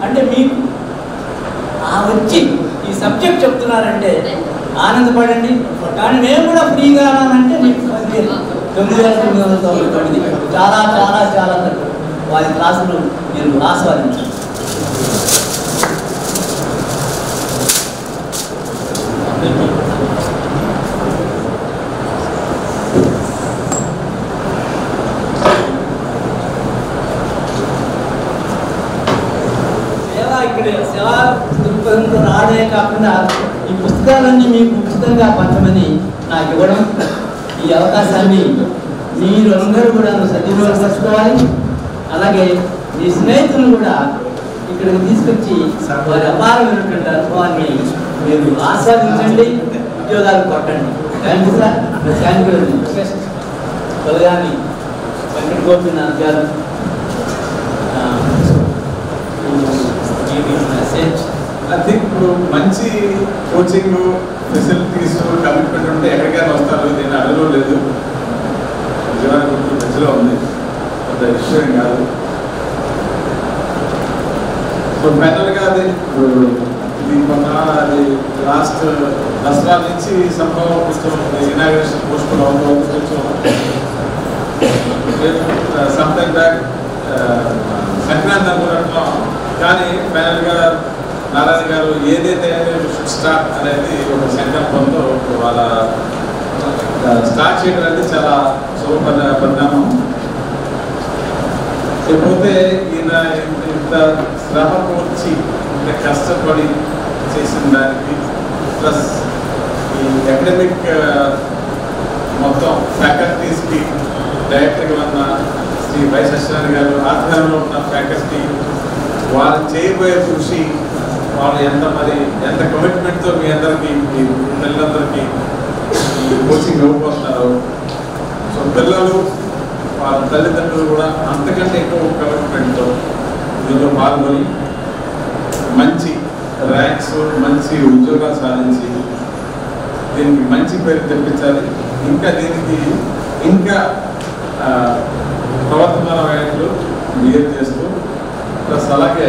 S2: అంటే మీకు వచ్చి ఈ సబ్జెక్ట్ చెప్తున్నారంటే ఆనందపడండి. కానీ నేను కూడా ఫ్రీగా అంటే మీకు 9,990 చాలా చాలా చాలా వారి క్లాసులు మీరు ఆస్వాదించండి. సేవా దృక్పథంతో రావడమే కాకుండా ఈ పుస్తకాలన్నీ మీకు ఉచితంగా పంచమని నాకు ఇవ్వడం, ఈ అవకాశాన్ని మీరు అందరూ కూడా సద్వినియోగపరచుకోవాలి. అలాగే మీ స్నేహితులను కూడా ఇక్కడికి తీసుకొచ్చి వారి అపారమైనటువంటి అనుభవాన్ని మీరు ఆస్వాదించండి, ఉద్యోగాలు కొట్టండి. Thank you sir. Thank you. Kolagani Venkata Gopinath గారు
S7: ఐ థింక్ ఇప్పుడు మంచి కోచింగ్ ఫెసిలిటీస్ కమిట్మెంట్ ఉంటే ఎక్కడికైనా వస్తారు. నేను అడగడం లేదు, విజయవాడ గుర్తు మధ్యలో ఉంది, పెద్ద విషయం కాదు. సో ఫైనల్గా అది మొన్న అది లాస్ట్ దసరా నుంచి సంభవం కొంచెం ఇనాగ్రేషన్ పోస్ట్పోన్ అవుతుంది. కొంచెం సమ్టైమ్ బ్యాక్ సంక్రాంతి అనుకున్నట్టు, కానీ ఫైనల్గా నారాయణ గారు ఏదైతే స్టార్ట్ అనేది ఒక సంకల్పంతో వాళ్ళ స్టార్ట్ చేయడం అనేది చాలా శుభ పరిణామం. లేకపోతే ఈయన ఇంత శ్రమ కూర్చి ఇంత కష్టపడి చేసిన దానికి ప్లస్ ఈ అకాడమిక్ మొత్తం ఫ్యాకల్టీస్కి డైరెక్టర్గా ఉన్న శ్రీ వై సత్యనారాయణ గారు ఆధ్వర్యంలో ఉన్న ఫ్యాకల్టీ వాళ్ళు చేయబోయే కృషి, వాళ్ళు ఎంత కమిట్మెంట్తో మీ అందరికీ మీ పిల్లలందరికీ ఈ కోచింగ్ ఇవ్వబోతున్నారు. సో పిల్లలు వాళ్ళ తల్లిదండ్రులు కూడా అంతకంటే ఎక్కువ కమిట్మెంట్తో దీనిలో పాల్గొని మంచి ర్యాంక్స్, మంచి ఉద్యోగాలు సాధించి దీనికి మంచి పేరు తెప్పించాలి. ఇంకా దీనికి ఇంకా ప్రవర్తమాన వ్యాఖ్యలు బిహేవ్ చేస్తూ ప్లస్ అలాగే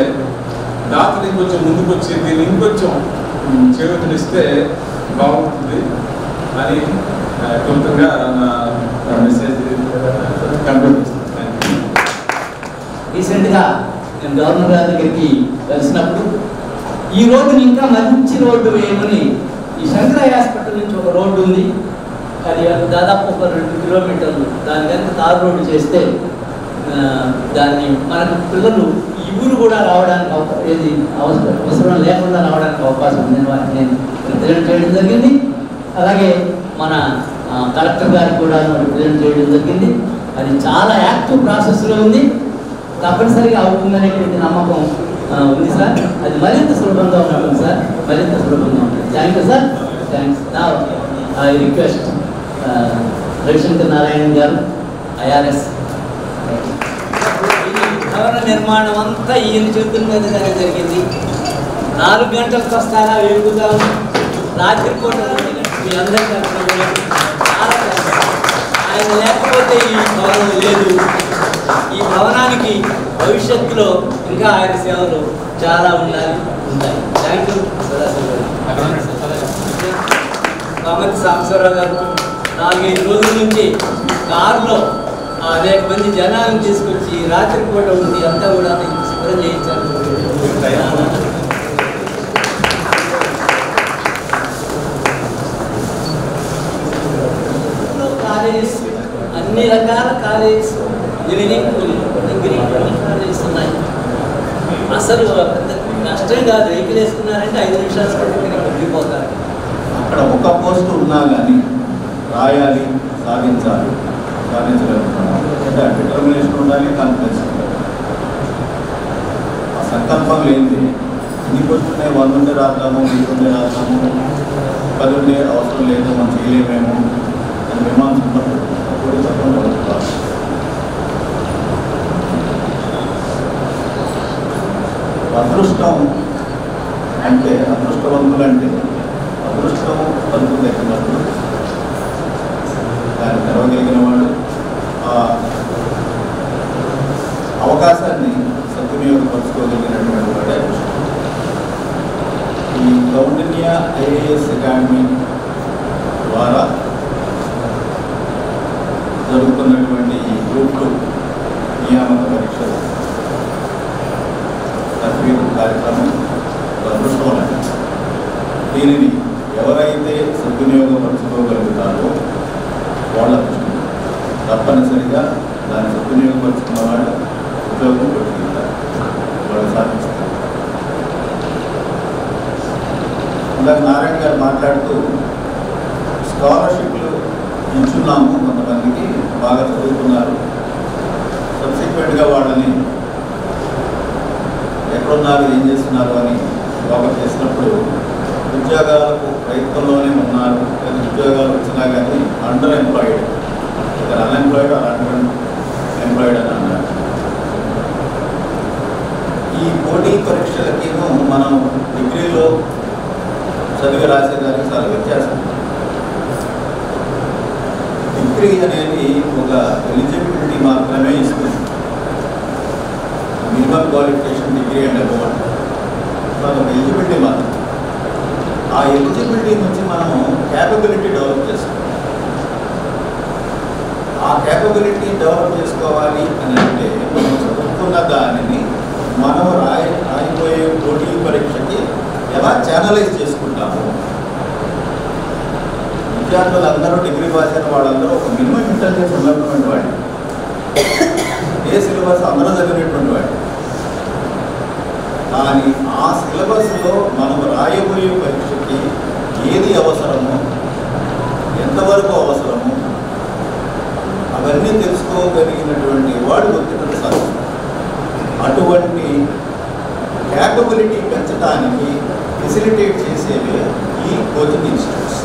S7: దాతలు ఇంకొంచెం ముందుకు వచ్చి దీన్ని ఇంకొంచెం చేయూతనిస్తే బాగుంటుంది అని క్లుప్తంగా నా మెసేజ్ కంప్లీట్ చేస్తాను.
S2: రీసెంట్గా నేను గవర్నర్ గారి దగ్గరికి కలిసినప్పుడు ఈ రోడ్డుని ఇంకా మంచి రోడ్డు వేయమని, ఈ శంకరయ్య హాస్పిటల్ నుంచి ఒక రోడ్డు ఉంది, అది దాదాపు ఒక 2 కిలోమీటర్లు, దాని కనుక తారు రోడ్డు చేస్తే దాన్ని మనకు పిల్లలు ఈ ఊరు కూడా రావడానికి అవసరం లేకుండా రావడానికి అవకాశం ఉందని వాటిని నేను రిప్రజెంట్ చేయడం జరిగింది. అలాగే మన కలెక్టర్ గారికి కూడా రిప్రజెంట్ చేయడం జరిగింది. అది చాలా యాక్టివ్ ప్రాసెస్లో ఉంది, తప్పనిసరిగా అవుతుందనేటువంటి నమ్మకం ఉంది సార్. అది మరింత సులభంగా ఉంటుంది సార్, మరింత సులభంగా ఉంటుంది. Thank you sir. థ్యాంక్స్. నా ఐ రిక్వెస్ట్ రవిశంకర్ నారాయణ గారు, ఐఆర్ఎస్. భవన నిర్మాణం అంతా ఈయన చేతుల మీదగానే జరిగింది. 4 గంటలకు వస్తారా వెలుగుతాం, రాత్రిపూట మీ అందరికీ చాలా ఆయన లేకపోతే ఈ భవనం లేదు. ఈ భవనానికి భవిష్యత్తులో ఇంకా ఆయన సేవలు చాలా ఉంటాయి. Thank you. కామతి సాంబశివరావు గారు 4-5 రోజుల నుంచి కారులో అనేక మంది జనాలను తీసుకొచ్చి రాత్రిపూట ఉంది అంతా కూడా శుభ్రం చేయించారు. కాలేజెస్, అన్ని రకాల కాలేజెస్, ఇంజనీరింగ్, డిగ్రీ కాలేజెస్ ఉన్నాయి. అసలు నష్టం కాదు, వెహికల్ వేసుకున్నారంటే 5 నిమిషాలు వెళ్ళిపోతారు.
S8: అక్కడ ఒక పోస్టు ఉన్నా కానీ రాయాలి, సాధించాలి, అంటే డిటర్మినేషన్ ఉండాలి, కాన్ఫిడెన్స్ ఉండాలి. ఆ సంకల్పం లేనిది ఇన్ని పోస్టున్నాయి, 100 ఉండే రాద్దాము, 100 ఉండే రాద్దాము, 10 ఉండే అవసరం లేదు, మనం చేయలేమేమో అని మీమాంస అదృష్టం అంటే అదృష్టవంతులంటే అదృష్టం తలుపు దక్కినప్పుడు దాన్ని తెరవగలిగిన వాడు ఆ అవకాశాన్ని సద్వినియోగపరచుకోగలిగినటువంటి వాడే అదృష్టం. ఈ కౌండిన్య ఐఏఎస్ అకాడమీ ద్వారా జరుగుతున్నటువంటి ఈ గ్రూప్ 2 నియామక పరీక్షలు తర్ఫీదు కార్యక్రమం అదృష్టం. దీనిని ఎవరైతే సద్వినియోగపరచుకోగలుగుతారో వాళ్ళ అదృష్టం. తప్పనిసరిగా దాన్ని సద్వినియోగపరుచుకున్న వాళ్ళు ఉద్యోగం పెట్టుకుంటారు, వాళ్ళు సాధిస్తారు. ఇందాక నారాయణ గారు మాట్లాడుతూ స్కాలర్షిప్లు ఇచ్చున్నాము, కొంతమందికి బాగా చదువుతున్నారు, సబ్సిక్వెంట్గా వాళ్ళని ఎక్కడున్నారు ఏం చేస్తున్నారు అని వాకప్ చేసినప్పుడు ఉద్యోగాలకు ప్రయత్నంలోనే ఉన్నారు, లేదా ఉద్యోగాలు వచ్చినా కానీ అండర్ ఎంప్లాయిడ్, ఇక్కడ అన్ఎంప్లాయిడ్ అండర్ ఎంప్లాయిడ్ అని అన్నారు. ఈ పోటీ పరీక్షలకి మనం డిగ్రీలో చదివి రాసేదానికి చాలా వ్యత్యాసం. డిగ్రీ అనేది ఒక ఎలిజిబిలిటీ మాత్రమే ఇస్తుంది. Minimum qualification degree and above అంటారు. ఒక ఎలిజిబిలిటీ మాత్రం. ఆ ఎలిజిబిలిటీ నుంచి మనము క్యాపబిలిటీ డెవలప్ చేసుకోవాలి. ఆ క్యాపబిలిటీ డెవలప్ చేసుకోవాలి అని అంటే మనం చదువుకున్న దానిని మనం రాయిపోయే పోటీ పరీక్షకి ఎలా ఛానలైజ్ చేసుకుంటాము. విద్యార్థులందరూ డిగ్రీ పాస్ అయిన వాళ్ళందరూ ఒక మినిమం ఇంటెలిజెన్స్ ఉన్నటువంటి వాడు, ఏ సిలబస్ అందరూ చదివినటువంటి వాడు. కానీ ఆ సిలబస్లో మనం రాయబోయే పరీక్షకి ఏది అవసరమో, ఎంతవరకు అవసరమో అవన్నీ తెలుసుకోగలిగినటువంటి వాడు ఉత్తీర్ణత సాధిస్తారు. అటువంటి క్యాపబిలిటీ పెంచడానికి ఫెసిలిటేట్ చేసేవి ఈ కోచింగ్ ఇన్స్టిట్యూట్స్.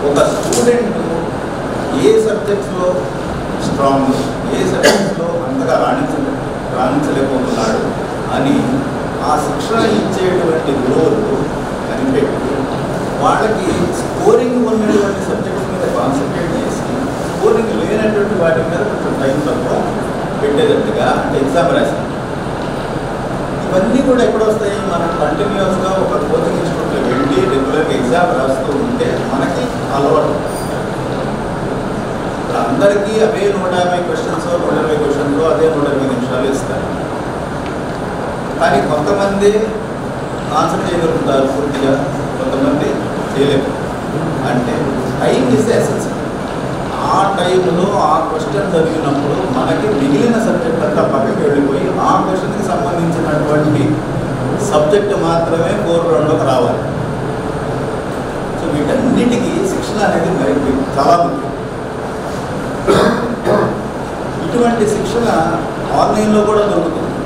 S8: ఒక స్టూడెంట్ ఏ సబ్జెక్ట్స్లో స్ట్రాంగ్, ఏ సబ్జెక్ట్స్లో అంతగా రాణించలేకపోతున్నాడు అని ఆ శిక్షణ ఇచ్చేటువంటి గురువులు కనిపెట్టి వాళ్ళకి స్కోరింగ్ ఉన్నటువంటి సబ్జెక్ట్స్ మీద కాన్సన్ట్రేట్ చేసి స్కోరింగ్ లేనటువంటి వాటి మీద కొంచెం టైం తక్కువ పెట్టేటట్టుగా అంటే ఎగ్జామ్ రాశారు. ఇవన్నీ కూడా ఎక్కడ వస్తాయి? మనం కంటిన్యూస్గా ఒక కోచింగ్ ఇన్స్టిట్యూట్లో వెళ్ళి రెగ్యులర్గా ఎగ్జామ్ రాస్తూ ఉంటే మనకి అలవాటు. అందరికీ అవే 150 క్వశ్చన్స్ 120 క్వశ్చన్స్ అదే 120 నిమిషాలు ఇస్తారు. కానీ కొంతమంది ఆన్సర్ చేయగలుగుతారు పూర్తిగా, కొంతమంది చేయలేరు. అంటే టైం ఇస్ ఎసెన్స్. ఆ టైంలో ఆ క్వశ్చన్ చదివినప్పుడు మనకి మిగిలిన సబ్జెక్ట్ అంతా పక్కకి వెళ్ళిపోయి ఆ క్వశ్చన్కి సంబంధించినటువంటి సబ్జెక్ట్ మాత్రమే 4 రౌండ్లోకి రావాలి. సో వీటన్నిటికీ శిక్షణ అనేది మరి చాలా ముఖ్యం. ఇటువంటి శిక్షణ ఆన్లైన్లో కూడా దొరుకుతుంది.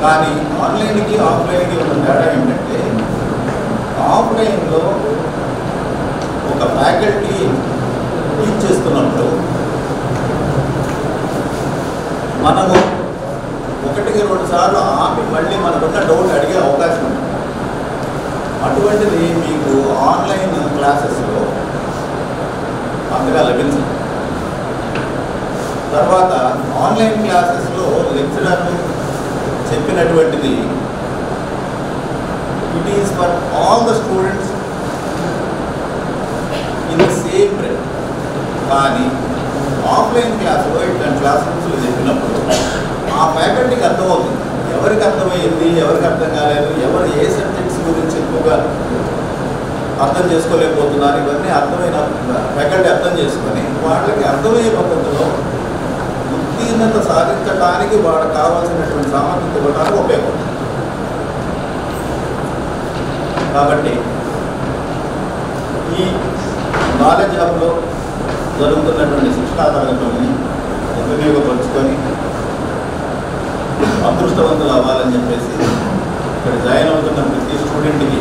S8: కానీ ఆన్లైన్కి ఆఫ్లైన్కి ఉన్న తేడా ఏంటంటే, ఆఫ్లైన్లో ఒక ఫ్యాకల్టీ టీచ్ చేస్తున్నప్పుడు మనము 1-2 సార్లు ఆపి మళ్ళీ మనకున్న డౌట్ అడిగే అవకాశం ఉంది. అటువంటిది మీకు ఆన్లైన్ క్లాసెస్లో అంతగా లభించదు. తర్వాత ఆన్లైన్ క్లాసెస్లో లెక్చరర్ చెప్పినటువంటిది it is for all the students in the same breath. కానీ ఆఫ్లైన్ క్లాసులో ఇట్లాంటి క్లాస్ రూమ్స్లో చెప్పినప్పుడు ఆ ఫ్యాకల్టీకి అర్థమవుతుంది, ఎవరికి అర్థమైంది, ఎవరికి అర్థం కాలేదు, ఎవరు ఏ సబ్జెక్ట్స్ గురించి ఎక్కువగా అర్థం చేసుకోలేకపోతున్నారు. ఇవన్నీ అర్థమైన ఫ్యాకల్టీ అర్థం చేసుకొని వాళ్ళకి అర్థమయ్యే పద్ధతిలో ఉత్తీర్ణత సాధించడానికి వాళ్ళకి కావాల్సినటువంటి సామర్థ్యం ఇవ్వడానికి ఉపయోగపడుతుంది. కాబట్టి ఈ నాలెడ్జ్ హబ్లో జరుగుతున్నటువంటి శిక్షణా తరగతుల్ని ఉపయోగపరుచుకొని అదృష్టవంతులు అవ్వాలని చెప్పేసి ఇక్కడ జాయిన్ అవుతున్న ప్రతి స్టూడెంట్కి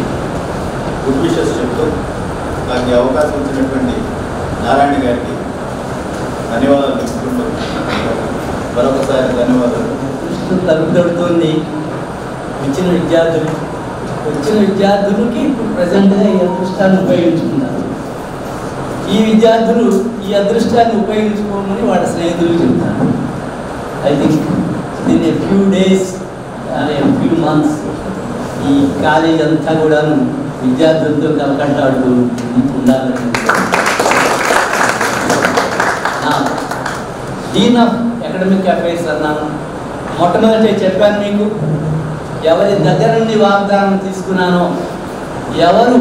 S8: గుడ్ విషెస్ చెప్తూ నాకు అవకాశం ఇచ్చినటువంటి నారాయణ గారికి ధన్యవాదాలు తెలుసుకుంటూ మరొకసారి ధన్యవాదాలు.
S2: తలుపు తడుతోంది. వచ్చిన విద్యార్థులకి ఇప్పుడు ప్రజెంట్గా ఈ అదృష్టాన్ని ఉపయోగించుకున్నారు. ఈ విద్యార్థులు ఈ అదృష్టాన్ని ఉపయోగించుకోమని వాళ్ళ స్నేహితులు చెప్తారు. I think in a few days few months ఈ కాలేజ్ అంతా కూడాను విద్యార్థులతో కలకంటాడుతూ ఉండాలని. డీన్ ఆఫ్ అకాడమిక్ అఫైర్స్ అన్నాను. మొట్టమొదటి చెప్పాను మీకు, ఎవరి దగ్గర నుండి వాగ్దానం తీసుకున్నానో, ఎవరు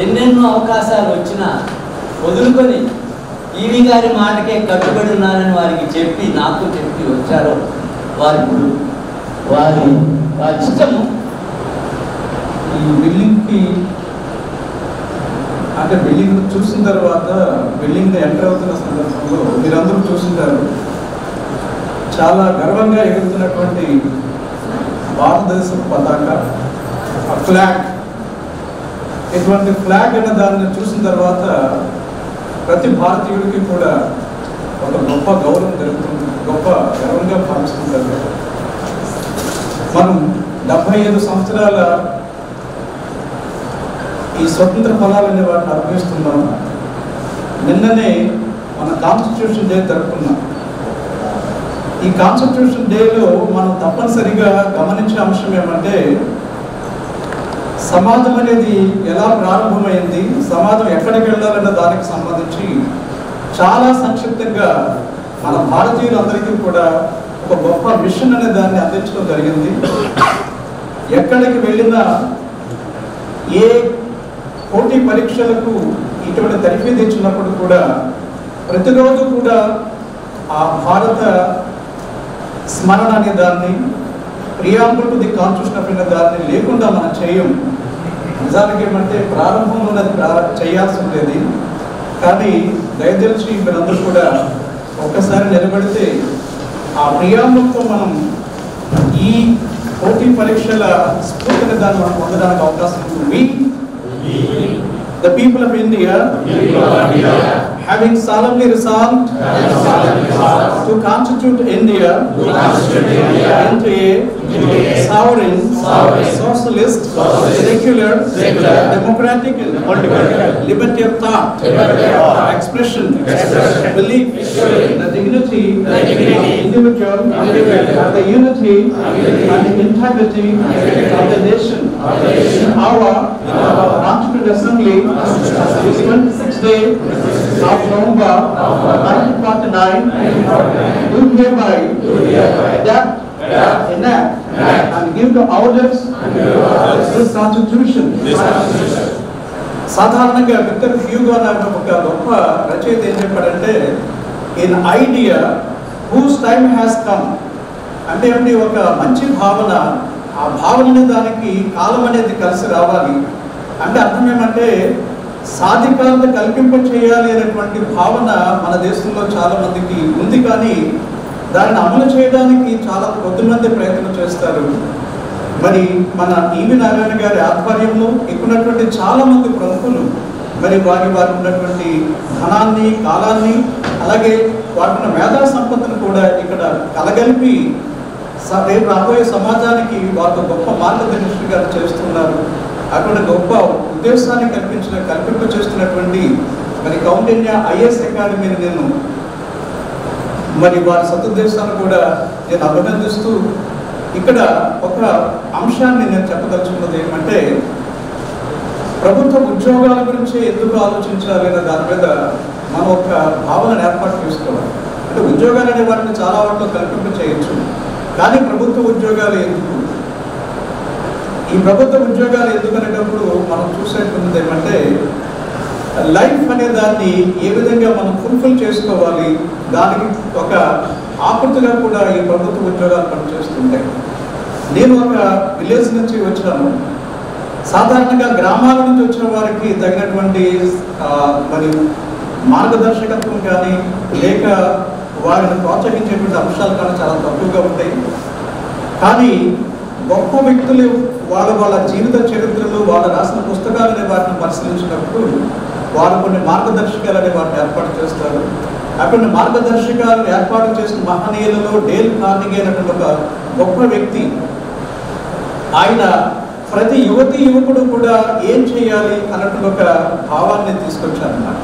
S2: ఎన్నెన్నో అవకాశాలు వచ్చినా వదులుకొని ఈవి గారి మాటకే కట్టుబడి ఉన్నారని వారికి చెప్పి నాకు చెప్పి వచ్చారో వారి ఇష్టము.
S9: ఈ బిల్డింగ్కి అంటే బిల్డింగ్ చూసిన తర్వాత బిల్డింగ్ ఎంటర్ అవుతున్న సందర్భంలో మీరందరూ చూసింటారు, చాలా గర్వంగా ఎగురుతున్నటువంటి భారతదేశ పతాక, ఆ ఫ్లాగ్. ఇటువంటి ఫ్లాగ్ అనే దాన్ని చూసిన తర్వాత ప్రతి భారతీయుడికి కూడా ఒక గొప్ప గౌరవం జరుగుతుంది, గొప్ప గర్వంగా భావిస్తుంటారు. మనం 75 సంవత్సరాల ఈ స్వతంత్ర ఫలాలనే వాటిని అనుభవిస్తున్నాం. నిన్ననే మన కాన్స్టిట్యూషన్ డే జరుపుకున్నాం. ఈ కాన్స్టిట్యూషన్ డేలో మనం తప్పనిసరిగా గమనించే అంశం ఏమంటే, సమాజం అనేది ఎలా ప్రారంభమైంది, సమాజం ఎక్కడికి వెళ్ళాలన్న దానికి సంబంధించి చాలా సంక్షిప్తంగా మన భారతీయులందరికీ కూడా ఒక గొప్ప మిషన్ అనే దాన్ని అందించడం జరిగింది. ఎక్కడికి వెళ్ళినా ఏ పోటీ పరీక్షలకు ఇటువంటి తరఫీదు ఇచ్చినప్పుడు కూడా ప్రతిరోజు కూడా ఆ భారత స్మరణ అనే దాన్ని, ప్రియాంబుల్ టు ది కాన్స్టిట్యూషన్ అనే దాన్ని లేకుండా మనం చేయం. నిజానికి ఏమంటే ప్రారంభంలో అది చేయాల్సి ఉండేది. కానీ దయచేసి మీరందరూ కూడా ఒక్కసారి నిలబడితే ఆ ప్రియాంబుల్తో మనం ఈ పోటీ పరీక్షల స్ఫూర్తిని దాన్ని మనం పొందడానికి అవకాశం ఉంటుంది. The people of India, having solemnly resolved to constitute India into a sovereign, socialist, secular, democratic, liberty of thought, expression, belief, the dignity of the individual, the unity and the integrity of the nation. Our Constituent Assembly, this 26th day of November 1949, do hereby adapt, enact, and give to orders this Constitution. సాధారణంగా Victor Hugo అనే ఒక గొప్ప రచయిత ఏం చెప్పాడంటే, in idea who's time has come అంటే ఏమిటి, ఒక మంచి భావన, ఆ భావన దానికి కాలం అనేది కలిసి రావాలి. అంటే అర్థం ఏమంటే సాధికారత కల్పింప చేయాలి అనేటువంటి భావన మన దేశంలో చాలా మందికి ఉంది. కానీ దాన్ని అమలు చేయడానికి చాలా కొద్దిమంది ప్రయత్నం చేస్తారు. మరి మన ఈవి నారాయణ గారి ఆధ్వర్యంలో ఇక్కడున్నటువంటి చాలా మంది ప్రముఖులు మరి వారికి ఉన్నటువంటి ధనాన్ని, కాలాన్ని, అలాగే వాటిన మేధా సంపత్తిని కూడా ఇక్కడ కలగలిపి రేపు రాబోయే సమాజానికి వారు గొప్ప మార్గదర్శిగా చేస్తున్నారు. అటువంటి గొప్ప ఉద్దేశాన్ని కల్పింప చేస్తున్నటువంటి మరి కౌండిన్య ఐఏఎస్ అకాడమీని నేను మరి వారి సదుద్దేశాన్ని కూడా నేను అభినందిస్తూ ఇక్కడ ఒక అంశాన్ని నేను చెప్పదలుచుకున్నది ఏమంటే, ప్రభుత్వ ఉద్యోగాల గురించి ఎందుకు ఆలోచించాలి అనే దాని మీద మనం ఒక భావనను ఏర్పాటు చేసుకోవాలి. అంటే ఉద్యోగాలు అనే వాటిని చాలా వాటిలో కల్పింప చేయొచ్చు, కానీ ప్రభుత్వ ఉద్యోగాలు ఎందుకు? ఈ ప్రభుత్వ ఉద్యోగాలు ఎందుకు అనేటప్పుడు మనం చూసేటువంటిది ఏమంటే, లైఫ్ అనే దాన్ని ఏ విధంగా మనం ఫుల్ఫిల్ చేసుకోవాలి, దానికి ఒక ఆకృతిగా కూడా ఈ ప్రభుత్వ ఉద్యోగాలు పనిచేస్తుంటాయి. నేను ఒక విలేజ్ నుంచి వచ్చాను. సాధారణంగా గ్రామాల నుంచి వచ్చిన వారికి తగినటువంటి మరి మార్గదర్శకత్వం కానీ లేక వారిని ప్రోత్సహించేటువంటి అంశాలు కానీ చాలా తక్కువగా ఉంటాయి. కానీ గొప్ప వ్యక్తులు వాళ్ళ జీవిత చరిత్రలు, వాళ్ళ రాసిన పుస్తకాలు అనే వాటిని పరిశీలించినప్పుడు వారు కొన్ని మార్గదర్శకాలు అనే వాటిని ఏర్పాటు చేస్తారు. అటువంటి మార్గదర్శకాలు ఏర్పాటు చేసిన మహనీయులలో డేల్ కార్నెగీ అనేటువంటి ఒక గొప్ప వ్యక్తి. ఆయన ప్రతి యువతి యువకుడు కూడా ఏం చేయాలి అన్నటువంటి ఒక భావాన్ని తీసుకొచ్చారన్నమాట.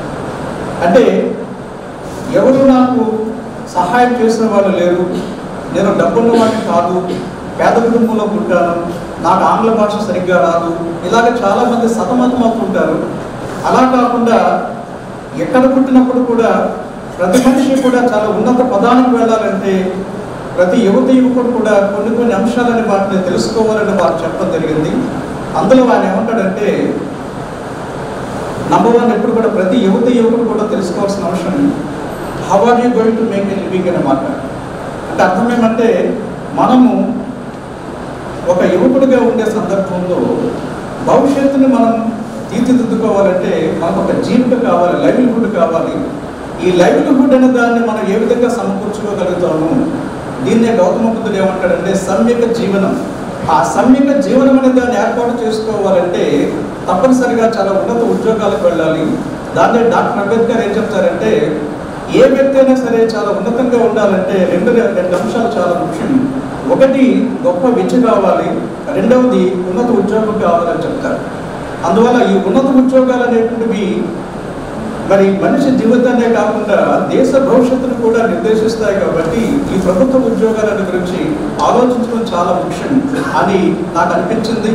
S9: అంటే ఎవరు నాకు సహాయం చేసిన వాళ్ళు లేరు, నేను డబ్బున్న వాడిని కాదు, పేద కుటుంబంలో పుట్టాను, నాకు ఆంగ్ల భాష సరిగ్గా రాదు, ఇలాగ చాలామంది సతమతం అవుతుంటారు. అలా కాకుండా ఎక్కడ పుట్టినప్పుడు కూడా ప్రతి మనిషి కూడా చాలా ఉన్నత పదానికి వెళ్ళాలంటే ప్రతి యువత యువకుడు కూడా కొన్ని కొన్ని అంశాలని వాటిని తెలుసుకోవాలని వారు చెప్పడం జరిగింది. అందులో ఆయన ఏమంటాడంటే, నంబర్ 1 ఎప్పుడు కూడా ప్రతి యువత యువకుడు కూడా తెలుసుకోవాల్సిన అంశం, how are you going to make a living అనే మాట. అంటే అర్థం ఏమంటే, మనము ఒక యువకుడిగా ఉండే సందర్భంలో భవిష్యత్తుని మనం తీర్చిదిద్దుకోవాలంటే మనకు ఒక జీవితం కావాలి, లైవ్లీహుడ్ కావాలి. ఈ లైవ్లీహుడ్ అనే దాన్ని మనం ఏ విధంగా సమకూర్చుకోగలుగుతాము, దీన్నే గౌతమ బుద్ధుడు ఏమంటాడంటే సమ్యక జీవనం. ఆ సమ్యక జీవనం అనే దాన్ని ఏర్పాటు చేసుకోవాలంటే తప్పనిసరిగా చాలా ఉన్నత ఉద్యోగాలకు వెళ్ళాలి. దాన్నే డాక్టర్ అంబేద్కర్ ఏం చెప్తారంటే, ఏ వ్యక్తి అయినా సరే చాలా ఉన్నతంగా ఉండాలంటే రెండు అంశాలు చాలా ముఖ్యం. ఒకటి గొప్ప విద్య కావాలి, రెండవది ఉన్నత ఉద్యోగం కావాలని చెప్తారు. అందువల్ల ఈ ఉన్నత ఉద్యోగాలు అనేటువంటివి మరి మనిషి జీవితాన్నే కాకుండా దేశ భవిష్యత్తును కూడా నిర్దేశిస్తాయి. కాబట్టి ఈ ప్రభుత్వ ఉద్యోగాల గురించి ఆలోచించడం చాలా ముఖ్యం అని నాకు అనిపించింది.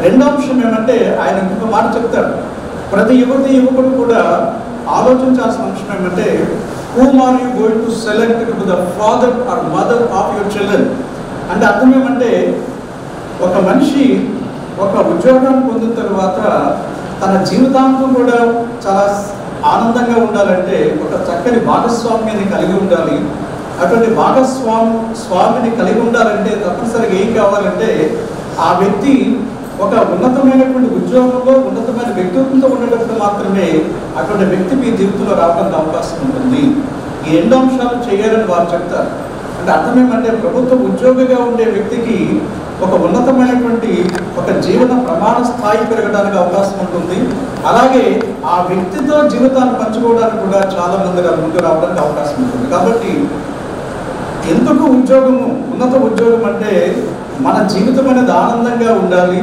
S9: రెండో అంశం ఏమంటే, ఆయన ఇంకొక మాట చెప్తాడు, ప్రతి యువతి యువకుడు కూడా ఆలోచించాల్సిన అంశం ఏమంటే, whom are you going to select to the father or mother of your children? అంటే అర్థం ఏమంటే, ఒక మనిషి ఒక ఉద్యోగాన్ని పొందిన తర్వాత తన జీవితాంతం కూడా చాలా ఆనందంగా ఉండాలంటే ఒక చక్కని భాగస్వామ్యాన్ని కలిగి ఉండాలి. అటువంటి స్వామిని కలిగి ఉండాలంటే తప్పనిసరిగా ఏం కావాలంటే, ఆ వ్యక్తి ఒక ఉన్నతమైనటువంటి ఉద్యోగంలో ఉన్నతమైన వ్యక్తిత్వంతో ఉండేటప్పుడు మాత్రమే అటువంటి వ్యక్తి మీ జీవితంలో రావడానికి అవకాశం ఉంటుంది. ఈ రెండు అంశాలు చేయాలని వారు చెప్తారు. అంటే అర్థం ఏమంటే, ప్రభుత్వ ఉద్యోగిగా ఉండే వ్యక్తికి ఒక ఉన్నతమైనటువంటి ఒక జీవన ప్రమాణ స్థాయి పెరగడానికి అవకాశం ఉంటుంది. అలాగే ఆ వ్యక్తితో జీవితాన్ని పంచుకోవడానికి కూడా చాలా మంది ముందు రావడానికి అవకాశం ఉంటుంది. కాబట్టి ఎందుకు ఉద్యోగము, ఉన్నత ఉద్యోగం అంటే మన జీవితం అనేది ఆనందంగా ఉండాలి.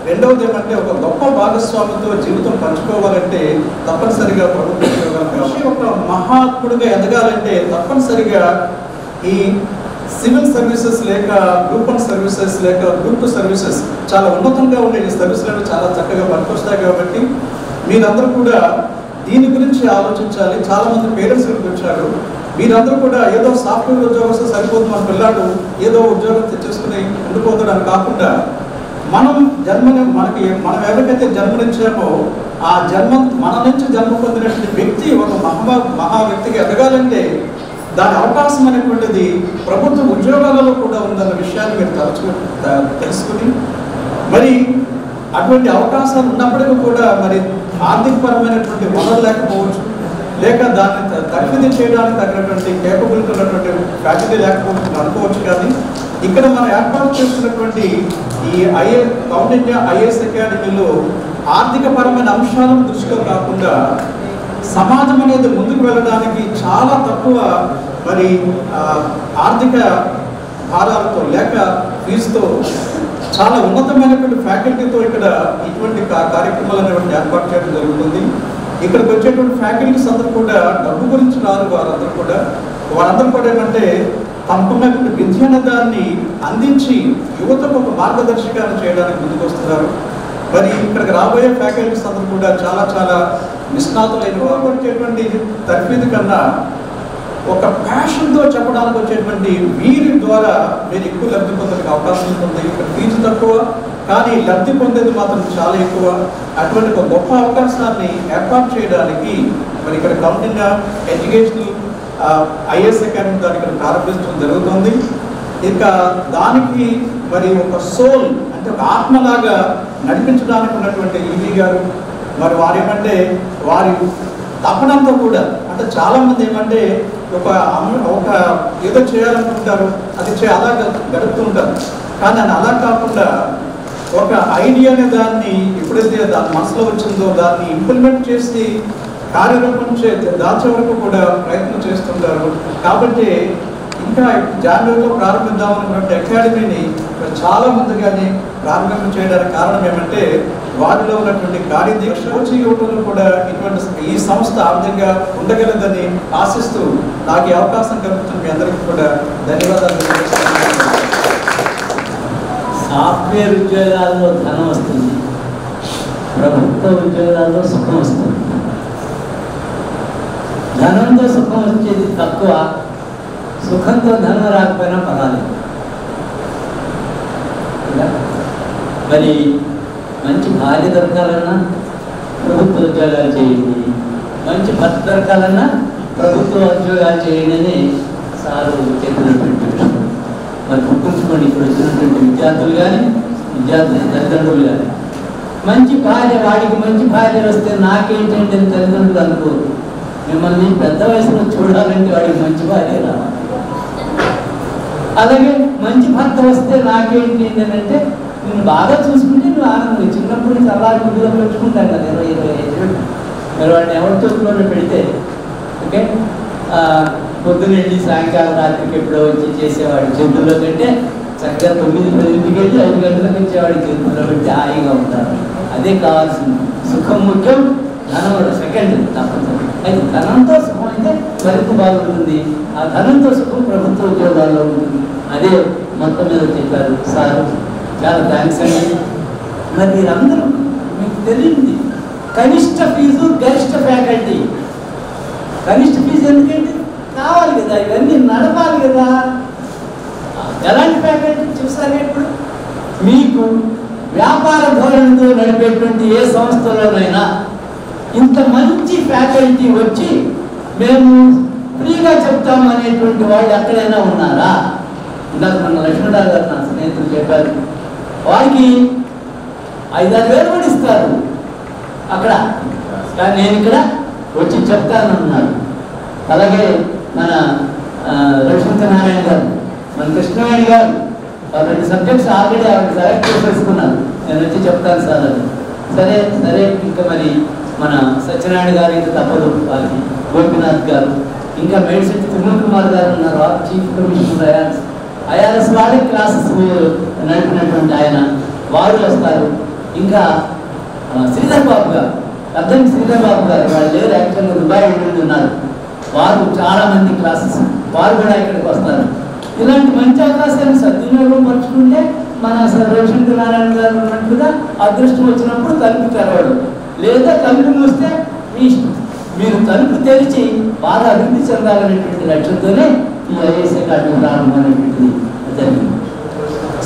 S9: రెండవది ఏమంటే, ఒక గొప్ప భాగస్వామితో జీవితం పంచుకోవాలంటే తప్పనిసరిగా ప్రభుత్వ ఉద్యోగాలు కావాలి. ఒక మహాత్ముడిగా ఎదగాలంటే తప్పనిసరిగా ఈ సివిల్ సర్వీసెస్ లేక గ్రూప్ 1 సర్వీసెస్ లేక గ్రూప్ 2 సర్వీసెస్ చాలా ఉన్నతంగా ఉండే ఈ సర్వీసులను చాలా చక్కగా పనికొస్తాయి. కాబట్టి మీరందరూ కూడా దీని గురించి ఆలోచించాలి. చాలామంది పేరెంట్స్ వచ్చారు, మీరందరూ కూడా ఏదో సాఫ్ట్వేర్ ఉద్యోగం వస్తే సరిపోతుంది, మన పిల్లాడు ఏదో ఉద్యోగం తెచ్చేసుకుని ఉండిపోతాడని కాకుండా మనం ఎవరికైతే జన్మనిచ్చామో ఆ మన నుంచి జన్మ పొందినటువంటి వ్యక్తి ఒక మహా వ్యక్తికి ఎదగాలంటే దాని అవకాశం అనేటువంటిది ప్రభుత్వ ఉద్యోగాలలో కూడా ఉందన్న విషయాన్ని మీరు తెలుసుకుని, మరి అటువంటి అవకాశాలు ఉన్నప్పటికీ కూడా మరి ఆర్థికపరమైనటువంటి వనరు లేకపోవచ్చు, లేక దాన్ని తర్ఫీదు చేయడానికి తగినటువంటి కేపబిలిటీ ఉన్నటువంటి ఫ్యాకల్టీ లేకపోవచ్చు అనుకోవచ్చు. కానీ ఇక్కడ మనం ఏర్పాటు చేస్తున్నటువంటి ఈ కౌండిన్య ఐఏఎస్ అకాడమీలో ఆర్థికపరమైన అంశాలను దృష్టిలో కాకుండా సమాజం అనేది ముందుకు వెళ్ళడానికి చాలా తక్కువ మరి ఆర్థిక భారాలతో లేక ఫీజుతో చాలా ఉన్నతమైనటువంటి ఫ్యాకల్టీతో ఇక్కడ ఇటువంటి కార్యక్రమాలు అనేటువంటి ఏర్పాటు చేయడం జరుగుతుంది. ఇక్కడికి వచ్చేటువంటి ఫ్యాకల్టీస్ అందరూ కూడా డబ్బు గురించి రారు. వాళ్ళందరూ కూడా ఏమంటే తమకున్నటువంటి విద్యాన్ని అందించి యువతకు ఒక మార్గదర్శకాన్ని చేయడానికి ముందుకు వస్తున్నారు. మరి ఇక్కడికి రాబోయే ఫ్యాకల్టీస్ అందరూ కూడా చాలా చాలా నిష్ణాతులైన వారు. వచ్చేటువంటి తర్ఫీదు కన్నా ఒక ప్యాషన్తో చెప్పడానికి వచ్చేటువంటి వీరి ద్వారా మీరు ఎక్కువ లబ్ధి పొందడానికి అవకాశం ఉంటుంది. ఇక్కడ ఫీజు తక్కువ కానీ లబ్ధి పొందేది మాత్రం చాలా ఎక్కువ. అటువంటి ఒక గొప్ప అవకాశాన్ని ఏర్పాటు చేయడానికి మరి ఇక్కడ కౌండిన్య ఎడ్యుకేషనల్ ఐఏఎస్ అకాడమీ దాన్ని ఇక్కడ ప్రారంభించడం జరుగుతుంది. ఇంకా దానికి మరి ఒక సోల్ అంటే ఒక ఆత్మలాగా నడిపించడానికి ఉన్నటువంటి ఈవీ గారు మరి వారేమంటే వారి తపనంతో కూడా అంటే చాలామంది ఏమంటే ఒక ఏదో చేయాలనుకుంటారు, అది అలా గడుపుతుంటారు. కానీ అది అలా కాకుండా ఒక ఐడియా అనే దాన్ని ఎప్పుడైతే దాని మనసులో వచ్చిందో దాన్ని ఇంప్లిమెంట్ చేసి కార్యరూపం దాల్చే వరకు కూడా ప్రయత్నం చేస్తుంటారు. కాబట్టి ఇంకా జనవరిలో ప్రారంభిద్దామన్నటువంటి అకాడమీని చాలా ముందుగానే ప్రారంభం చేయడానికి కారణం ఏమంటే వారిలో ఉన్నటువంటి కార్యదీక్ష యువకులు కూడా ఇటువంటి ఈ సంస్థ ఆ విధంగా ఉండగలదని ఆశిస్తూ నాకు ఈ అవకాశం కలుగుతుంది. మీ అందరికీ కూడా ధన్యవాదాలు.
S2: సాఫ్ట్వేర్ ఉద్యోగాల్లో ధనం వస్తుంది, ప్రభుత్వ ఉద్యోగాల్లో సుఖం వస్తుంది. ధనంతో సుఖం వచ్చేది తక్కువ, సుఖంతో ధనం రాకపోయినా పర్వాలేదు. మరి మంచి భార్య దొరకాలన్నా ప్రభుత్వ ఉద్యోగాలు చేయండి, మంచి భర్త దొరకాలన్నా ప్రభుత్వ ఉద్యోగాలు చేయండి అని సారు చెప్పినటువంటి విషయం. మరి గుర్తుంచుకోండి, ఇప్పుడు వచ్చినటువంటి విద్యార్థులు కానీ విద్యార్థుల తల్లిదండ్రులు కానీ మంచి భార్య, వాడికి మంచి భార్య వస్తే నాకేంటంటే తల్లిదండ్రులు అనుకోరు. మిమ్మల్ని పెద్ద వయసులో చూడాలంటే వాడికి మంచి భార్య రావాలి. అలాగే మంచి భర్త వస్తే నాకేంటి అంటే నేను బాగా చూసుకుంటే నువ్వు ఆనందం. చిన్నప్పుడు నుంచి అలా గుడ్డులో పెట్టుకుంటాం కదా 20-25 ఏళ్ళు. మరి వాడిని ఎవరి చేతిలోనే పెడితే ఓకే పొద్దున వెళ్ళి సాయంకాలం రాత్రికి ఎప్పుడో వచ్చి చేసేవాడి చేతుల్లో కంటే చక్కగా 9-10కి వెళ్ళి 5 గంటలకు వచ్చేవాడి చేతుల్లో పెట్టి హాయిగా ఉంటారు. అదే కావాల్సింది. సుఖం ముఖ్యం, ధనం సెకండ్ తప్పదు. అయితే ధనంతో సుఖం అయితే మరింత బాగుంటుంది. ఆ ధనంతో సుఖం ప్రభుత్వ ఉద్యోగాల్లో ఉంటుంది. అదే మొత్తం మీద చెప్పారు సార్. చాలా థ్యాంక్స్ అండి. మరి మీరందరూ మీకు తెలియంది కనిష్ట ఫీజు గరిష్ట ఫ్యాకల్టీ. కనిష్ట ఫీజు ఎందుకంటే కావాలి కదా, ఇవన్నీ నడపాలి కదా. ఎలాంటి ఫ్యాకల్టీ చూసారు? ఇప్పుడు మీకు వ్యాపార ధోరణితో నడిపేటువంటి ఏ సంస్థలోనైనా ఇంత మంచి ఫ్యాకల్టీ వచ్చి మేము ఫ్రీగా చెప్తాము అనేటువంటి వాళ్ళు ఎక్కడైనా ఉన్నారా? ఇందాక మన లక్ష్మణరావు గారు నా స్నేహితులు చెప్పారు, వారికి 5-6 వేలు కూడా ఇస్తారు అక్కడ, కానీ నేను ఇక్కడ వచ్చి చెప్తానన్నాడు. అలాగే మన లక్ష్మీనారాయణ గారు, మన కృష్ణవేణి గారు 2 సబ్జెక్ట్స్ ఆల్రెడీ ఆవిడ సెలెక్ట్ చేసేసుకున్నారు. నేను వచ్చి చెప్తాను సార్ అది. సరే సరే. ఇంకా మరి మన సత్యనారాయణ గారు ఇంకా తప్పదు, వాళ్ళకి గోపినాథ్ గారు, ఇంకా మేడ్శెట్టి తిరుమల కుమార్ గారు ఉన్నారు, చీఫ్ కమిషనర్ ఐఆర్ఎస్ వాళ్ళకి క్లాసెస్ నడిపినటువంటి ఆయన, వారు వస్తారు. ఇంకా శ్రీధర్ బాబు గారు, అర్థం శ్రీధర్ బాబు గారు, వాళ్ళు లేరు, యాక్చువల్గా దుబాయ్ వెళ్ళి ఉన్నారు. వారు చాలామంది క్లాసెస్, వారు కూడా ఇక్కడికి వస్తారు. ఇలాంటి మంచి అవకాశాన్ని సద్వినియోగం పరుచుకుంటే మన రవిశంకరనారాయణ గారు ఉన్నట్లుగా అదృష్టం వచ్చినప్పుడు తలుపు తెరవడం, లేదా తలుపు మూస్తే మీ ఇష్టం. మీరు తలుపు తెరిచి బాగా అభివృద్ధి చెందాలనేటువంటి లక్ష్యంతోనే ఈ ఐఏఎస్ అకాడమీ ప్రారంభం అనేటువంటిది జరిగింది.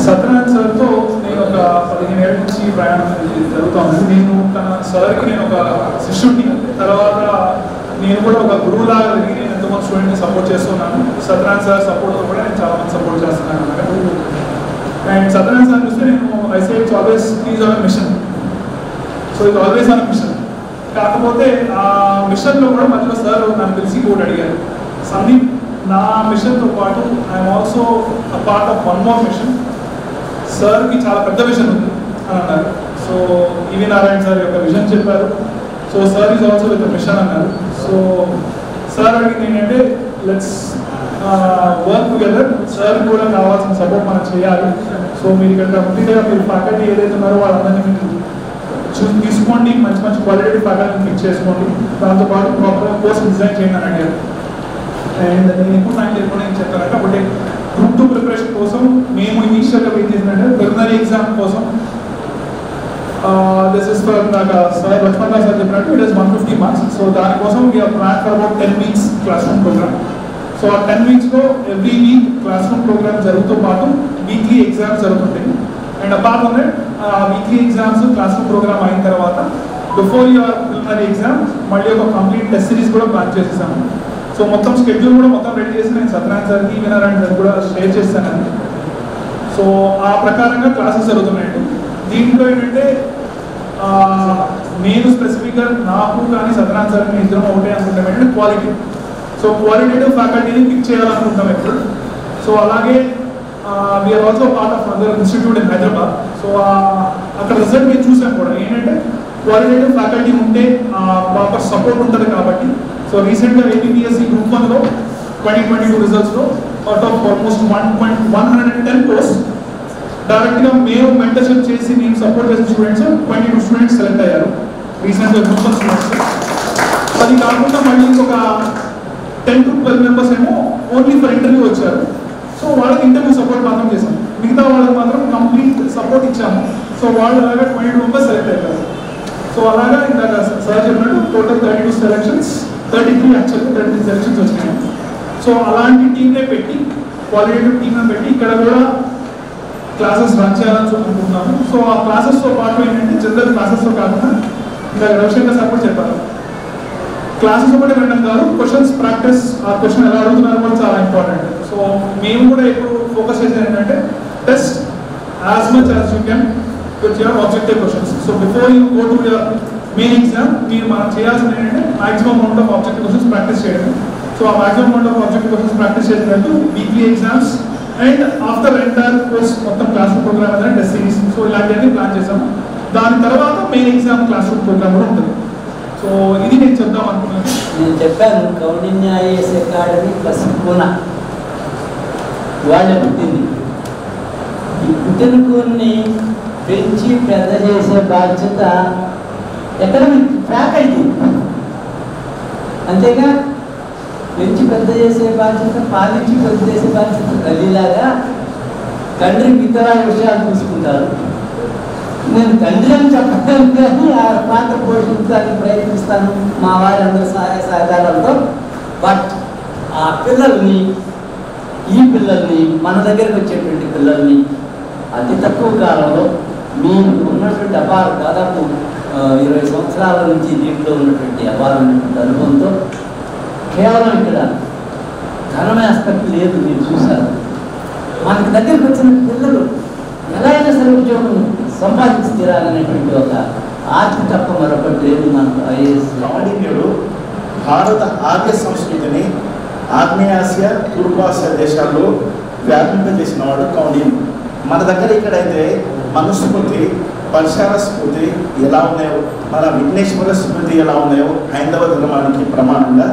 S10: సత్యనారాయణ సార్తో నేను ఒక 15 ఏళ్ళ నుంచి ప్రయాణం జరుగుతుంది. నేను తన సార్కి నేను ఒక శిష్యుడిని, తర్వాత నేను కూడా ఒక గురువులాగా జరిగి నేను ఎంతోమంది స్టూడెంట్ని సపోర్ట్ చేస్తున్నాను. సత్యనారాయణ సార్ సపోర్ట్తో కూడా నేను చాలా మంది సపోర్ట్ చేస్తున్నాను అన్నమాట. అండ్ సత్యనారాయణ సార్ చూస్తే నేను I say it's always is on mission. So ఇది ఆల్వేస్ ఆన్ మిషన్. కాకపోతే ఆ మిషన్లో కూడా మధ్యలో సార్ నన్ను పిలిచి కూడా అడిగారు, సందీప్ నా మిషన్తో పాటు I'm also a part of one more mission. సార్కి చాలా పెద్ద విజన్ ఉంది అని అన్నారు. సో ఈవి నారాయణ సార్ యొక్క విజన్ చెప్పారు. So sir is also with mission అన్నారు. సో సార్ అడిగింది ఏంటంటే లెట్స్ వర్క్ టుగెదర్, సార్ కూడా కావాల్సిన సపోర్ట్ మనం చేయాలి. సో మీరు ఇక్కడ కంప్లీట్గా మీరు ఫ్యాకల్టీ ఏదైతే ఉన్నారో వాళ్ళందరినీ మీరు తీసుకోండి, మంచి మంచి క్వాలిటీ ఫ్యాకల్టీని ఫిక్స్ చేసుకోండి, దాంతోపాటు ప్రాపర్గా కోర్స్ డిజైన్ చేయండి అని అడిగారు. అండ్ నేను ఎప్పుడు నాకు తెలియకుండా ఏం చెప్తానంటే, ఒకటి గ్రూప్ 2 ప్రిపరేషన్ కోసం మేము ఇనీషియల్గా వెయిట్ చేసినట్టే ప్రిలిమినరీ ఎగ్జామ్ కోసం దిస్ ఇస్ ఫర్ నాకు సార్ లక్ష్మణరావు సార్ చెప్పినట్టు ఇట్ ఇస్ 150 మార్క్స్. సో దానికోసం we plan for about 10 weeks class room programme. సో ఆ 10 weeksలో every week class room programme జరుగుతూ పాటు వీక్లీ ఎగ్జామ్స్ జరుగుతుంటాయి. And apart from that weekly exams class room programme అయిన తర్వాత బిఫోర్ యువర్ ప్రిలిమినరీ ఎగ్జామ్ మళ్ళీ ఒక కంప్లీట్ టెస్ట్ సిరీస్ కూడా ప్లాన్ చేసేసాము. సో మొత్తం స్కెడ్యూల్ కూడా మొత్తం రెడీ చేసి నేను సత్యనారాయణ సార్కి వినారాయణ సార్ కూడా షేర్ చేస్తానండి. సో ఆ ప్రకారంగా క్లాసెస్ జరుగుతున్నాయండి. దీంట్లో ఏంటంటే నేను స్పెసిఫిక్గా నాకు కానీ సత్యనారాయణ సార్కి ఇద్దరం ఒకటే అనుకుంటాం ఏంటంటే క్వాలిటీ. సో క్వాలిటేటివ్ ఫ్యాకల్టీని పిక్ చేయాలనుకుంటాం ఎప్పుడు. సో అలాగే we are also part of other institute in Hyderabad. So అక్కడ రిజల్ట్ మేము చూసాం కూడా ఏంటంటే క్వాలిటేటివ్ ఫ్యాకల్టీ ఉంటే ప్రాపర్ సపోర్ట్ ఉంటుంది కాబట్టి. సో రీసెంట్గా ఏపీఎస్సీ గ్రూప్ 1లో 2022 రిజల్ట్స్లో అవుట్ ఆఫ్ ఆల్మోస్ట్ 110 పోస్ట్ డైరెక్ట్గా మేము మెంటర్షిప్ చేసి మేము సపోర్ట్ చేసిన స్టూడెంట్స్ 22 స్టూడెంట్స్ సెలెక్ట్ అయ్యారు రీసెంట్గా గ్రూప్ 1 స్టూడెంట్స్. అది కాకుండా మళ్ళీ ఇంకొక 10 to 12 మెంబర్స్ ఏమో ఓన్లీ ఫర్ ఇంటర్వ్యూ వచ్చారు. సో వాళ్ళకి ఇంటర్వ్యూ సపోర్ట్ మాత్రం చేసాం, మిగతా వాళ్ళకి మాత్రం కంప్లీట్ సపోర్ట్ ఇచ్చాము. సో వాళ్ళు అలాగా 22 మెంబర్స్ సెలెక్ట్ అయ్యారు. సో అలాగా ఇందాక సార్ చెప్పినట్టు టోటల్ 32 సెలెక్షన్స్, 33 యాక్చువల్లీ 33 సెలెక్షన్స్ వచ్చినాయి. సో అలాంటి టీమ్నే పెట్టి, క్వాలిటేటివ్ టీమ్ని పెట్టి ఇక్కడ కూడా క్లాసెస్ రన్ చేయాలని అనుకుంటున్నాము. సో ఆ క్లాసెస్తో పాటు ఏంటంటే జనరల్ క్లాసెస్తో కాకుండా ఇంకా రవిశంకర్ సార్ కూడా చెప్పారు, క్లాసెస్ ఒకటి వినడం కాదు, క్వశ్చన్స్ ప్రాక్టీస్, ఆ క్వశ్చన్ ఎలా అడుగుతున్నారు కూడా చాలా ఇంపార్టెంట్. సో మేము కూడా ఇప్పుడు ఫోకస్ చేసేది ఏంటంటే test as much as you can with your objective questions. So before you go to your main exam మీరు మనం చేయాల్సింది ఏంటంటే maximum amount of objective questions practice చేయడం. సో ఆ maximum amount of objective questions practice చేసినట్టు weekly exams and after entire course మొత్తం class room programme అనేది test series. So ఇలాంటివన్నీ ప్లాన్ చేసాము. దాని తర్వాత main exam class room programme కూడా ఉంటుంది. సో ఇది నేను చెప్దాం అనుకున్నాను.
S2: నేను చెప్పాను Kaundinya IAS academy plus Poona వాళ్ళే పుట్టింది. ఈ పుట్టిన కూర్ని పెంచి పెద్ద చేసే బాధ్యత అకాడమిక్ ఫ్యాకల్టీ, అంతేగా పెంచి పెద్ద చేసే బాధ్యత, పాలించి పెద్ద చేసే బాధ్యత తల్లిలాగా తండ్రి ఇతర విషయాలు చూసుకుంటారు. నేను తండ్రి అని చెప్పలేను కానీ ఆ పాత్ర పోషించడానికి ప్రయత్నిస్తాను మా వారందరూ సహాయ సహకారాలతో. బట్ ఆ పిల్లల్ని, ఈ పిల్లల్ని, మన దగ్గరకు వచ్చేటువంటి పిల్లల్ని అతి తక్కువ కాలంలో మీరు ఉన్నటువంటి అపారం, దాదాపు 20 సంవత్సరాల నుంచి దీంట్లో ఉన్నటువంటి అపారమైనటువంటి అనుభవంతో కేవలం ఇక్కడ ధనమే ఆస్పెక్ట్ లేదు, మీరు చూశారు. మనకి దగ్గరకు వచ్చిన పిల్లలు ఎలా అయినా సరే ఉద్యోగం సంపాదించి తీరాలనేటువంటి ఒక ఆర్థిక తప్ప మరొకటి లేదు మనకు. ఐఏఎస్
S11: కౌండిన్యుడు భారత ఆర్య సంస్కృతిని ఆగ్నేయాసియా, తూర్పాసియా దేశాల్లో వ్యాపింపజేసిన వాడు కౌండిన్యుడు. మన దగ్గర ఇక్కడైతే మనుస్మృతి, పర్షాల స్మృతి ఎలా ఉన్నాయో, మన విఘ్నేశ్వర స్మృతి ఎలా ఉన్నాయో హైందవ ధర్మానికి ప్రమాణంగా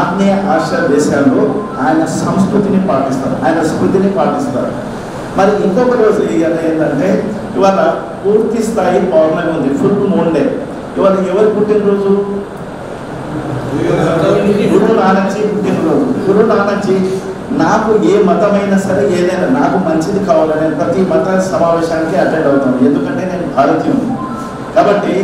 S11: ఆగ్నేయ ఆసియా దేశాల్లో ఆయన సంస్కృతిని పాటిస్తారు, ఆయన స్మృతిని పాటిస్తారు. మరి ఇంకొక రోజు ఏంటంటే ఇవాళ పూర్తి స్థాయి పౌర్ణమి ఉంది, ఫుల్ మూన్ డే. ఇవాళ ఎవరి పుట్టినరోజు? గురు నానక్జీ పుట్టినరోజు. గురు నానక్జీ నాకు ఏ మతమైనా సరే ఏదైనా నాకు మంచిది కావాలని ప్రతి మత సమావేశానికి అటెండ్ అవుతాను, ఎందుకంటే నేను భారతీయుని. కాబట్టి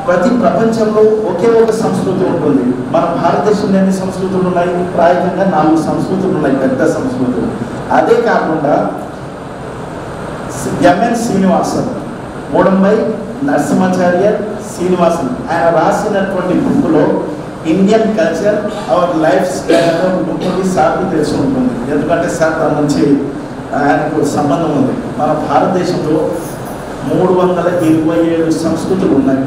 S11: ప్రతి ప్రపంచంలో ఒకే ఒక సంస్కృతి ఉంటుంది. మన భారతదేశంలో ఎన్ని సంస్కృతులు ఉన్నాయి? ప్రాయంగా 4 సంస్కృతులు ఉన్నాయి, పెద్ద సంస్కృతులు. అదే కాకుండా ఎంఎన్ శ్రీనివాసన్, మూడంబై నరసింహాచార్య శ్రీనివాసన్, ఆయన రాసినటువంటి బుక్లో Indian culture our life style ఉంటుంది. సార్కు తెలిసి ఉంటుంది, ఎందుకంటే సార్ దాని నుంచి ఆయనకు సంబంధం ఉంది. మన భారతదేశంలో 327 సంస్కృతులు ఉన్నాయి.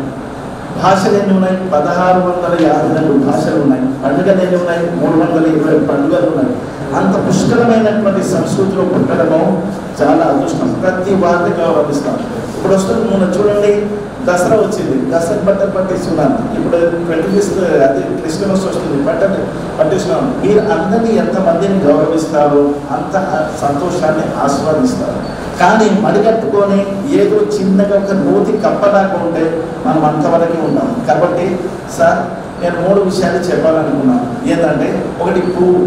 S11: భాషలు ఎన్ని ఉన్నాయి? 1652 భాషలు ఉన్నాయి. పండుగలు ఎన్ని ఉన్నాయి? 320 పండుగలు ఉన్నాయి. అంత పుష్కలమైనటువంటి సంస్కృతిలో పుట్టడము చాలా అదృష్టం. ప్రతి వారిని గౌరవిస్తాం. ఇప్పుడు వస్తుంది మొన్న చూడండి, దసరా వచ్చింది, దసరా బట్టలు పట్టిస్తున్నాను. ఇప్పుడు 25th అది క్రిస్మస్ వస్తుంది, పట్టిస్తున్నాను. మీరు అందరినీ ఎంతమందిని గౌరవిస్తారో అంత సంతోషాన్ని ఆస్వాదిస్తారు. కానీ మడికట్టుకొని ఏదో చిన్నగా ఒక నూతి కప్పదాకా ఉంటే మనం అంతవరకే ఉంటాం. కాబట్టి సార్ నేను 3 విషయాలు చెప్పాలనుకున్నాను. ఏంటంటే ఒకటి పువ్వు,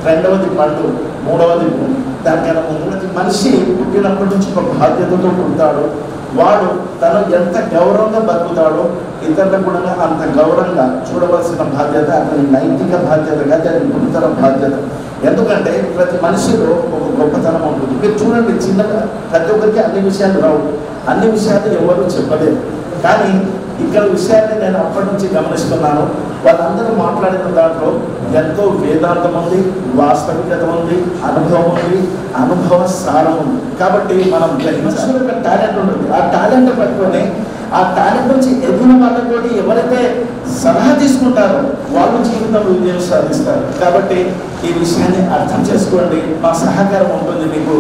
S11: రెండవది పండు, మూడవది భూమి. దానికన్నా ముందు మనిషి పుట్టినప్పటి నుంచి ఒక బాధ్యతతో పుడతాడు. వాడు తను ఎంత గౌరవంగా బతుకుతాడో ఇతరులకు కూడా అంత గౌరవంగా చూడవలసిన బాధ్యత అతని నైతిక బాధ్యతగా, దాని గురుతర బాధ్యత. ఎందుకంటే ప్రతి మనిషిలో ఒక గొప్పతనం ఉంటుంది. మీరు చూడండి, చిన్నగా ప్రతి ఒక్కరికి అన్ని విషయాలు రావు, అన్ని విషయాలు ఎవరు చెప్పలేరు. కానీ ఇక్కడ విషయాన్ని నేను అప్పటి నుంచి గమనిస్తున్నాను. వాళ్ళందరూ మాట్లాడిన దాంట్లో ఎంతో వేదాంతం ఉంది, వాస్తవికత ఉంది, అనుభవం ఉంది, అనుభవ సారం ఉంది. కాబట్టి మనం గ్రహించాల్సిన టాలెంట్ ఉంటుంది. ఆ టాలెంట్ పట్టుకొని ఆ టాలెంట్ నుంచి ఎదిగిన వాళ్ళతోటి ఎవరైతే సలహా తీసుకుంటారో వాళ్ళు జీవితంలో విజయం సాధిస్తారు. కాబట్టి ఈ విషయాన్ని అర్థం చేసుకోండి. మా సహకారం ఉంటుంది, మీకు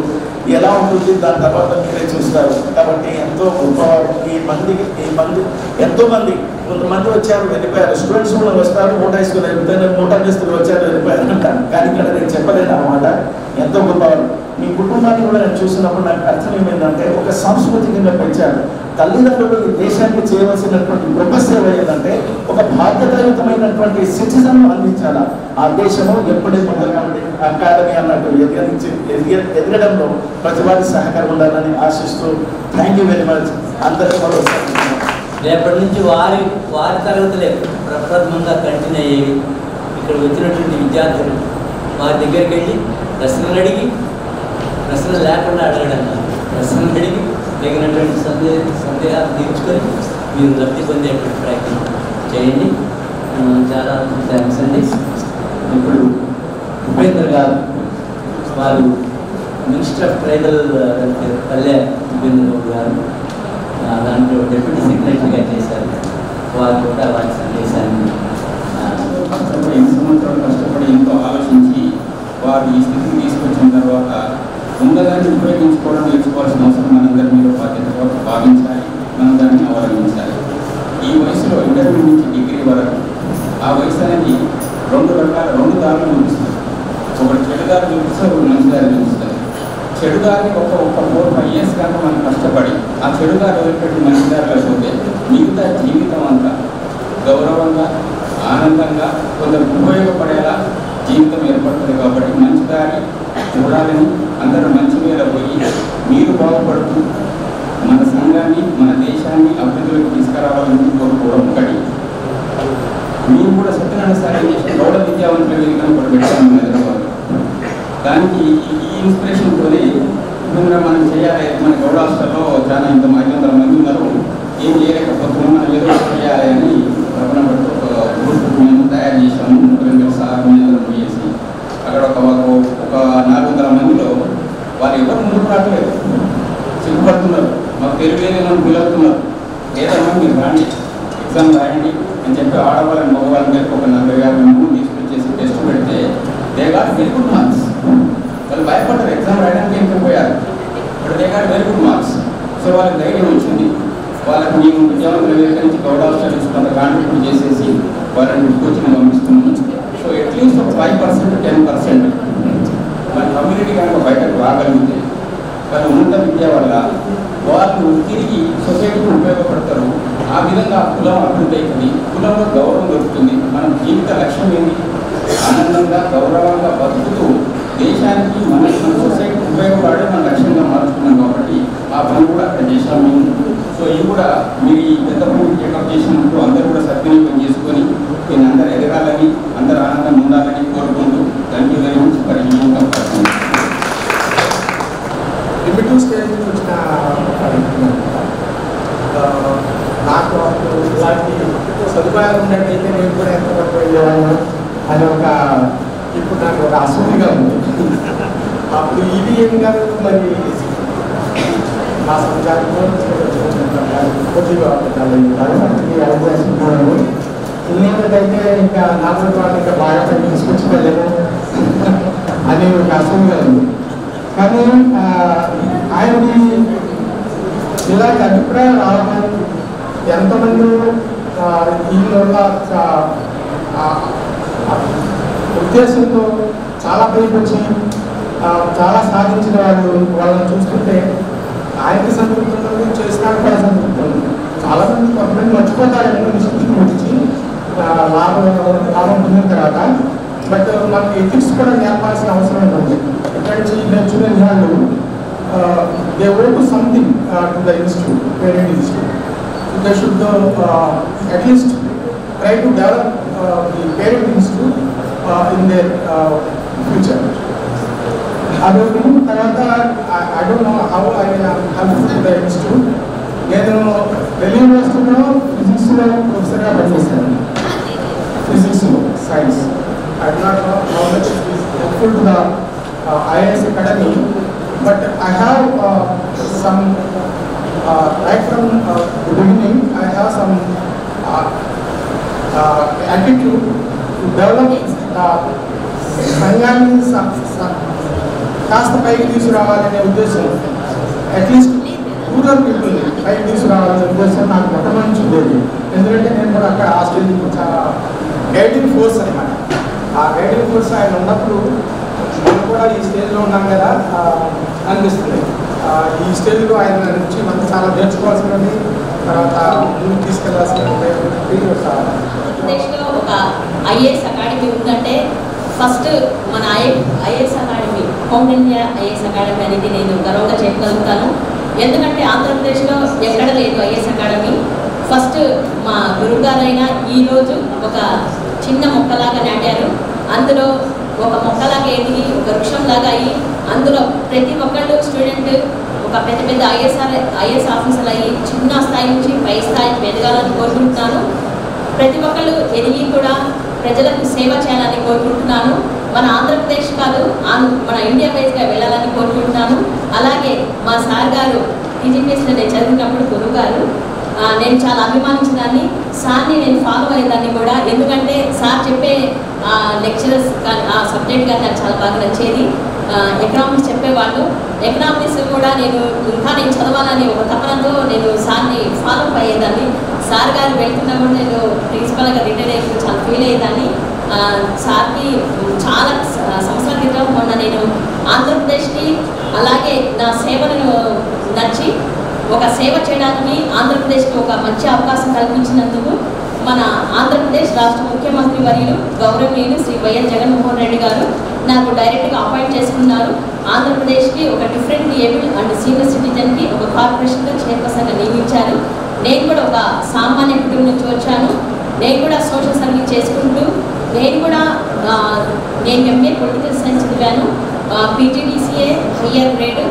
S11: ఎలా ఉంటుంది దాని తర్వాత మీరే చూస్తారు. కాబట్టి ఎంతో గొప్పవారు ఈ మంది ఎంతో మంది, కొంతమంది వచ్చారు వెళ్ళిపోయారు, స్టూడెంట్స్ కూడా వస్తారు, మూట వేసుకుని వెళ్ళిపోయారు, మూట వేసుకుని వచ్చారు వెళ్ళిపోయారు అంటారు. కానీ ఇక్కడ నేను చెప్పలేను అన్నమాట. ఎంతో గొప్పవారు. మీ కుటుంబాన్ని కూడా నేను చూసినప్పుడు నాకు అర్థం ఏమైందంటే ఒక సాంస్కృతికంగా పెంచారు. తల్లిదండ్రులు ఈ దేశానికి చేయవలసినటువంటి గొప్ప సేవ ఏంటంటే ఒక బాధ్యతాయుతమైనటువంటి సిటిజన్ అందించాలా. ఆ దేశము ఎప్పుడే ముందుగా అకాడమీ అన్నట్టు ఎదగడంలో ప్రతి వారి సహకారం ఉండాలని ఆశిస్తూ థ్యాంక్ యూ వెరీ మచ్. అందరికీ మరోసారి
S2: రేపటి నుంచి వారి తరగతులే ప్రప్రథమంగా కంటిన్యూ అయ్యేవి. ఇక్కడ వచ్చినటువంటి విద్యార్థులు వారి దగ్గరికి వెళ్ళి ప్రశ్నలు అడిగి, ప్రశ్నలు లేకుండా అడగడం కాదు, ప్రశ్నలు అడిగి తగినటువంటి సందేహాలు తీర్చుకొని మీరు లబ్ధి పొందేటువంటి ప్రయత్నం చేయండి. చాలా థ్యాంక్స్ అండి. ఇప్పుడు ఉపేంద్ర గారు, వారు మినిస్టర్ ఆఫ్ ట్రైబల్ వెల్ఫేర్ పల్లె ఉపేంద్ర బాబు గారు దాంట్లో డెప్యూటీ సెక్రటరీగా చేశారు. వారు కూడా వారి సందేశాన్ని
S12: ఎన్ని సంవత్సరాలు కష్టపడి ఎంతో ఆలోచించి వారు ఈ స్థితికి తీసుకొచ్చిన తర్వాత ఉన్నదాన్ని ఉపయోగించుకోవడం నేర్చుకోవాల్సిన అవసరం మనందరి మీద బాధ్యతగా భావించాలి. మనం దాన్ని అవలంబించాలి. ఈ వయసులో ఇంటర్మీడియట్ నుంచి డిగ్రీ వరకు ఆ వయసు అనేది రెండు దారులు చూపిస్తుంది. ఒకటి చెడు దారి చూపిస్తారు, ఒకటి మంచి దారి చూపిస్తారు. చెడు దారిని ఒక 4-5 years కనుక మనం కష్టపడి ఆ చెడు దారి వదిలిపెట్టి మంచి దారిలో పోతే మిగతా జీవితం అంతా గౌరవంగా ఆనందంగా కొందరికి ఉపయోగపడేలా జీవితం ఏర్పడుతుంది. కాబట్టి మంచి దారి చూడాలని అందరూ మంచి మీద పోయి మీరు బాగుపడుతూ మన సంఘాన్ని మన దేశాన్ని అభివృద్ధిలోకి తీసుకురావాలని కోరుకోవడం ఒకటి. మీరు కూడా సత్యనారాయణ సార్ చేసిన గౌడ విద్యావంతుల వేదికను కూడా పెట్టాము హైదరాబాద్. దానికి ఈ ఇన్స్పిరేషన్తోనే మనం చేయాలి. మన గౌడ హాస్టల్లో చాలా 500 మంది ఉన్నారు, ఏం చేయలేకపోతున్నాం, మనం ఏదో చేయాలి అని ప్రపణ పడుతూ ఒక గ్రూప్ మేము తయారు చేసాము. సార్ మీద పోయేసి అక్కడ ఒక 400 మందిలో వాళ్ళు ఎవరు ముందుకు రావట్లేదు, సిగ్గుపడుతున్నారు, మాకు తెలియలేని మనం పిలుస్తున్నారు. ఏదన్నా మీరు రాండి, ఎగ్జామ్ రాయండి అని చెప్పి ఆడవాళ్ళని మగవాళ్ళని కలిపి ఒక 40-50 మంది తీసుకొచ్చేసి టెస్ట్ పెడితే they got very good marks. వాళ్ళు భయపడ్డారు, ఎగ్జామ్ రాయడానికి ఇంకా పోయారు, but they got very good marks. So వాళ్ళకి ధైర్యం వచ్చింది. వాళ్ళకి మేము విద్యావంతుల వేదిక నుంచి గౌడ హాస్టల్స్ కొంత కాంట్రిబ్యూట్ చేసేసి వాళ్ళని కోచింగ్ పంపిస్తున్నాము. సో అట్లీస్ట్ ఒక 5% 10% మన కమ్యూనిటీ కనుక బయటకు రాగలిగితే వాళ్ళ ఉన్నత విద్య వల్ల వాళ్ళు తిరిగి సొసైటీకి ఉపయోగపడతారు. ఆ విధంగా కులం అభివృద్ధి అవుతుంది, కులంలో గౌరవం దొరుకుతుంది. మన జీవిత లక్ష్యం ఏంటి? ఆనందంగా గౌరవంగా బతుకుతూ దేశానికి మన సొసైటీకి ఉపయోగపడే మన లక్ష్యంగా మార్చుకున్నాం. కాబట్టి ఆ పని కూడా అక్కడ చేశాం మేము. సో ఇవి కూడా మీరు ఈ పెద్ద పని టేకప్ చేసినప్పుడు అందరూ కూడా సద్వినియోగం చేసుకొని దీన్ని అందరూ ఎదగాలని, అందరూ ఆనందంగా ఉండాలని కోరుకుంటూ thank you very much for giving అవకాశం.
S13: లిమిటివ్ స్టేజ్ నుంచి వచ్చిన నాకు ఇలాంటి సదుపాయాలు ఉన్నట్టయితే నేను కూడా ఎంతవరకు వెళ్ళేవాళ్ళం అని ఇప్పుడు నాకు ఒక అసూయగా ఉంది. అప్పుడు ఇది ఏం కాదు, మరి మా సమాజంలో కొద్దిగా అవకాశం ఇల్లేదైతే ఇంకా నాతో పాటు ఇంకా బాగా తీసుకొచ్చుకోలేము అని ఒక అసూయగా ఉంది. కానీ ఆయనకి ఇలాంటి అభిప్రాయం రావడం ఎంతమంది ఈయన ఉద్దేశంతో చాలా పైకి వచ్చి చాలా సాధించిన వాళ్ళు వాళ్ళని చూస్తుంటే ఆయనకి సంతృప్తి ఉంటుంది, చేసినాక కూడా సంతృప్తి ఉంటుంది. చాలామంది కొంతమంది మర్చిపోతారు ఎన్నో డిస్కషన్ వచ్చి లాభం పొందిన తర్వాత. బట్ మనకి ఎథిక్స్ కూడా నేర్పాల్సిన అవసరం ఉంటుంది. ఇక్కడి నుంచి నేర్చుకునే వాళ్ళు they owe to something to the institute, parent institute. They should at least try to develop the parent institute in their future. అదొకటి. తర్వాత I don't know how I help to the institute. నేను ఢిల్లీ యూనివర్సిటీలో ఫిజిక్స్లో ప్రొఫెసర్గా పనిచేశాను. ఫిజిక్స్లో science. I do not know how much it is helpful to the IIS Academy, but I have some right from the beginning, I have some attitude to develop సంఘాన్ని కాస్త పైకి తీసుకురావాలనే ఉద్దేశం, అట్లీస్ట్ రూరల్ పీపుల్ పైకి తీసుకురావాలనే ఉద్దేశం నాకు మొట్టమొదటి నుంచి ఉండేది. ఎందుకంటే నేను కూడా అక్కడ ఆ స్టేజ్ చాలా గైడింగ్ ఫోర్స్ అనమాట. ఆ గైడింగ్ ఫోర్స్ ఆయన ఉన్నప్పుడు మనం కూడా ఈ స్టేజ్లో ఉన్నాం కదా అనిపిస్తుంది. ఈ స్టేజ్లో ఆయన నుంచి మనం చాలా నేర్చుకోవాల్సినది, తర్వాత ముందుకు తీసుకెళ్లాల్సినది.
S14: ఆంధ్రప్రదేశ్లో ఒక ఐఏఎస్ అకాడమీ ఉందంటే ఫస్ట్ మన IAS academy, found India IAS academy అనేది నేను గర్వంగా చెప్పగలుగుతాను. ఎందుకంటే ఆంధ్రప్రదేశ్లో ఎక్కడ లేదు ఐఏఎస్ అకాడమీ. ఫస్ట్ మా గురువుగారైనా ఈరోజు ఒక చిన్న మొక్కలాగా నాటారు. అందులో ఒక మొక్కలాగా ఎదిగి ఒక వృక్షంలాగా అయ్యి అందులో ప్రతి ఒక్కళ్ళు స్టూడెంట్ ఒక పెద్ద పెద్ద ఐఏఎస్ ఆఫీసర్లు అయ్యి చిన్న స్థాయి నుంచి పై స్థాయికి ఎదగాలని కోరుకుంటున్నాను. ప్రతి ఒక్కళ్ళు ఎదిగి కూడా ప్రజలకు సేవ చేయాలని కోరుకుంటున్నాను. మన ఆంధ్రప్రదేశ్ కాదు, మన ఇండియా వైజ్గా వెళ్ళాలని కోరుకుంటున్నాను. అలాగే మా సార్ గారు టీజీపీఎస్లో నేను చదివినప్పుడు గురువు గారు నేను చాలా అభిమానించేదాన్ని, సార్ని నేను ఫాలో అయ్యేదాన్ని కూడా. ఎందుకంటే సార్ చెప్పే లెక్చరర్స్ కానీ ఆ సబ్జెక్ట్ కానీ నాకు చాలా బాగా నచ్చేది. ఎకనామిక్స్ చెప్పేవాళ్ళు, ఎకనామిక్స్ కూడా నేను చదవాలని ఒక తపనతో నేను సార్ని ఫాలో అయ్యేదాన్ని. సార్ గారు వెళ్తున్నప్పుడు నేను ప్రిన్సిపల్గా రిటైర్ అయిపోయి చాలా ఫీల్ అయ్యేదాన్ని. సార్కి చాలా సంవత్సరాల క్రితం మొన్న నేను ఆంధ్రప్రదేశ్కి అలాగే నా సేవలను నచ్చి ఒక సేవ చేయడానికి ఆంధ్రప్రదేశ్కి ఒక మంచి అవకాశం కల్పించినందుకు మన ఆంధ్రప్రదేశ్ రాష్ట్ర ముఖ్యమంత్రి వర్యులు గౌరవనీయులు శ్రీ వైఎస్ జగన్మోహన్ రెడ్డి గారు నాకు డైరెక్ట్గా అపాయింట్ చేసుకున్నారు. ఆంధ్రప్రదేశ్కి ఒక డిఫరెంట్ ఏబుల్ అండ్ సీనియర్ సిటిజన్కి ఒక కార్పొరేషన్లో చైర్పర్సన్గా నియమించారు. నేను కూడా ఒక సామాన్య కుటుంబం నుంచి వచ్చాను. నేను కూడా సోషల్ సర్వీస్ చేసుకుంటూ నేను కూడా నేను ఎంఏ పొలిటికల్ సైన్స్ చదివాను. PGDCA higher grade,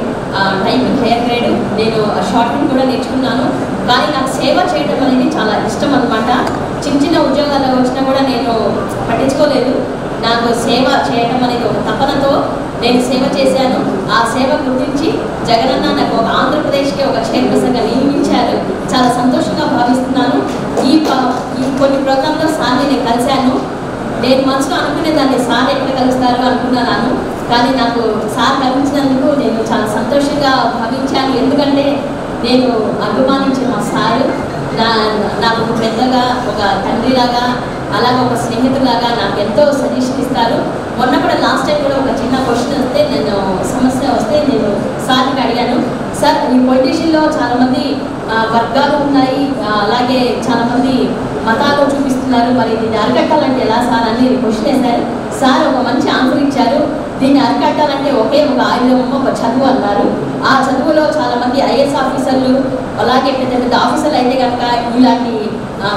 S14: typing higher grade, నేను షార్ట్ ఫిల్మ్ కూడా నేర్చుకున్నాను. కానీ నాకు సేవ చేయడం అనేది చాలా ఇష్టం అనమాట. చిన్న చిన్న ఉద్యోగాలు వచ్చినా కూడా నేను పట్టించుకోలేదు. నాకు సేవ చేయడం అనేది ఒక తపనతో నేను సేవ చేశాను. ఆ సేవ గుర్తించి జగనన్న నాకు ఒక ఆంధ్రప్రదేశ్కి ఒక చైర్పర్సన్గా నియమించారు. చాలా సంతోషంగా భావిస్తున్నాను. ఈ కొన్ని ప్రోగ్రాంలో సార్ని నేను కలిశాను. నేను మనసులో అనుకునేదాన్ని సార్ ఎక్కడ కలుస్తారు అనుకున్నాను, కానీ నాకు సార్ కల్పించినందుకు నేను చాలా సంతోషంగా భావించాను. ఎందుకంటే నేను అభిమానించిన మా సారు నాకు పెద్దగా ఒక తండ్రిలాగా అలాగే ఒక స్నేహితులాగా నాకు ఎంతో సజెషన్ ఇస్తారు. మొన్న కూడా లాస్ట్ టైం కూడా ఒక చిన్న క్వశ్చన్ వస్తే సమస్య వస్తే నేను సార్కి అడిగాను, సార్ ఈ పొలిటీషియన్లో చాలామంది వర్గాలు ఉన్నాయి, అలాగే చాలామంది మతాలు చూపిస్తున్నారు, మరి దీన్ని అరికట్టాలంటే ఎలా సార్ అని క్వశ్చన్ వేశారు. సార్ ఒక మంచి ఆన్సర్ ఇచ్చారు. దీన్ని అరికట్టాలంటే ఒకే ఒక ఆయుధం, ఒక చదువు అన్నారు. ఆ చదువులో చాలామంది ఐఏఎస్ ఆఫీసర్లు అలాగే పెద్ద పెద్ద ఆఫీసర్లు అయితే కనుక ఇలాంటి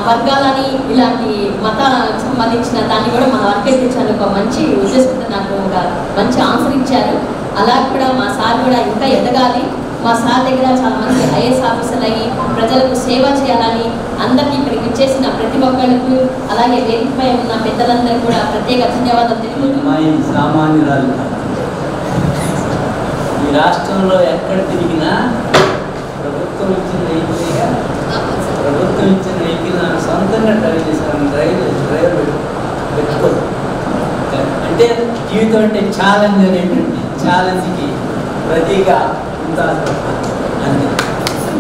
S14: వర్గాలని ఇలాంటి మతానికి సంబంధించిన దాన్ని కూడా మనం అరికట్టించాలని ఒక మంచి ఉద్దేశంతో నాకు ఒక మంచి ఆన్సర్ ఇచ్చారు. అలా కూడా మా సార్ కూడా ఇంకా ఎదగాలి. మా సార్ దగ్గర చాలా మంది ఐఏఎస్ ఆఫీసర్లు అయ్యి ప్రజలకు సేవ చేయాలని అందరికీ ఇక్కడికి వచ్చేసిన ప్రతి ఒక్కళ్ళకు అలాగే వేదికపై ఉన్న పెద్దలందరూ కూడా ప్రత్యేక ధన్యవాదాలు తెలుపుతున్నాను.
S2: సామాన్యురాలు ఈ రాష్ట్రంలో ఎక్కడ తిరిగినా ప్రభుత్వం ఇచ్చిన వెహికల్ నాకు సొంతంగా డ్రైవ్ చేశాను. డ్రైవర్ పెట్టుకోదు. అంటే జీవితం అంటే ఛాలెంజ్ అనేటువంటి ఛాలెంజ్కి ప్రతిగా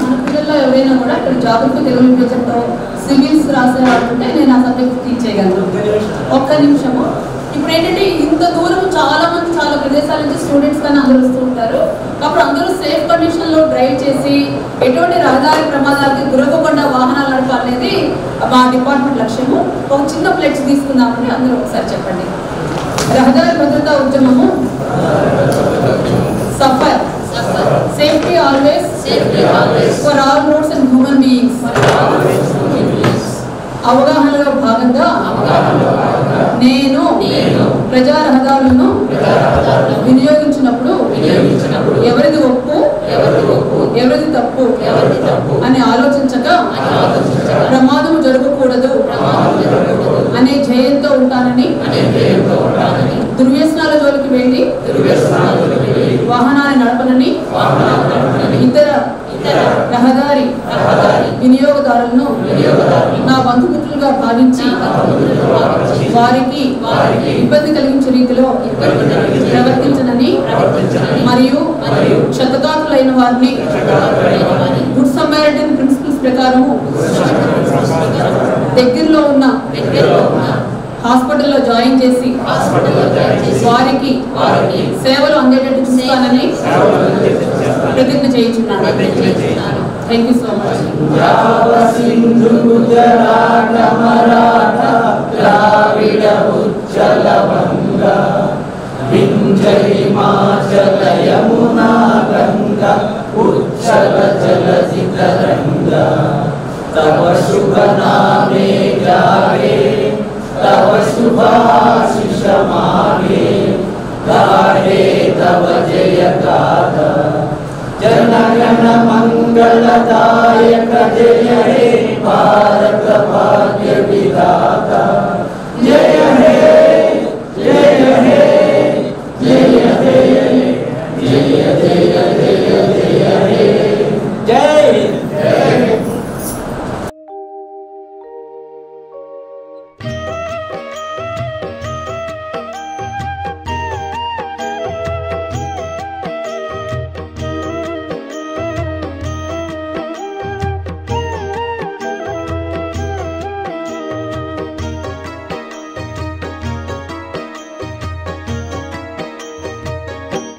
S3: మన పిల్లల్లో ఎవరైనా కూడా ఇక్కడ జాగ్రత్త తెలుగు లిటరేచర్తో సివిల్స్ రాసే వాళ్ళంటే నేను ఆ సబ్జెక్ట్ టీచ్ చేయగలను. ఒక్క నిమిషము. ఇప్పుడు ఏంటంటే ఇంత దూరం చాలా మంది చాలా ప్రదేశాల నుంచి స్టూడెంట్స్ కానీ అందరూ వస్తూ ఉంటారు. అప్పుడు అందరూ సేఫ్ కండిషన్లో డ్రైవ్ చేసి ఎటువంటి రహదారి ప్రమాదాలకి గురవ్వకుండా వాహనాలు నడపాలనేది మా డిపార్ట్మెంట్ లక్ష్యము. ఒక చిన్న ఫ్లెక్స్ తీసుకుందామని అందరూ ఒకసారి చెప్పండి. రహదారి భద్రతా ఉద్యమము సఫర్ safety always for all roads and human beings. అవగాహనలో భాగంగా నేను ప్రజా రహదారులను వినియోగించినప్పుడు ఎవరిది ఒప్పు ఎవరిది తప్పు అని ఆలోచించక ప్రమాదం జరగకూడదు అనే ధ్యేయంతో ఉంటానని దుర్వ్యసనాల జోలికి వెళ్ళి వాహనాన్ని నడపనని ఇతర రహదారి వినియోగదారులను నా బంధుమిత్రులుగా భావించి వారికి ఇబ్బంది కలిగించే రీతిలో ప్రవర్తించనని మరియు క్షతగాత్రులైన వారిని గుడ్ సమారిటన్ ప్రిన్సిపల్స్ ప్రకారము దగ్గరలో ఉన్న హాస్పిటల్లో జాయిన్ చేసి వారికి సేవలు అందేటట్టు చూస్తానని ప్రతిజ్ఞ చేయించున్నాను. Thank you so much.
S15: तव शुभ नामे जागे तव शुभाशिष मागे गाहे तव जय गाथा जन गण मंगलदायक जय हे भारत भाग्य विधाता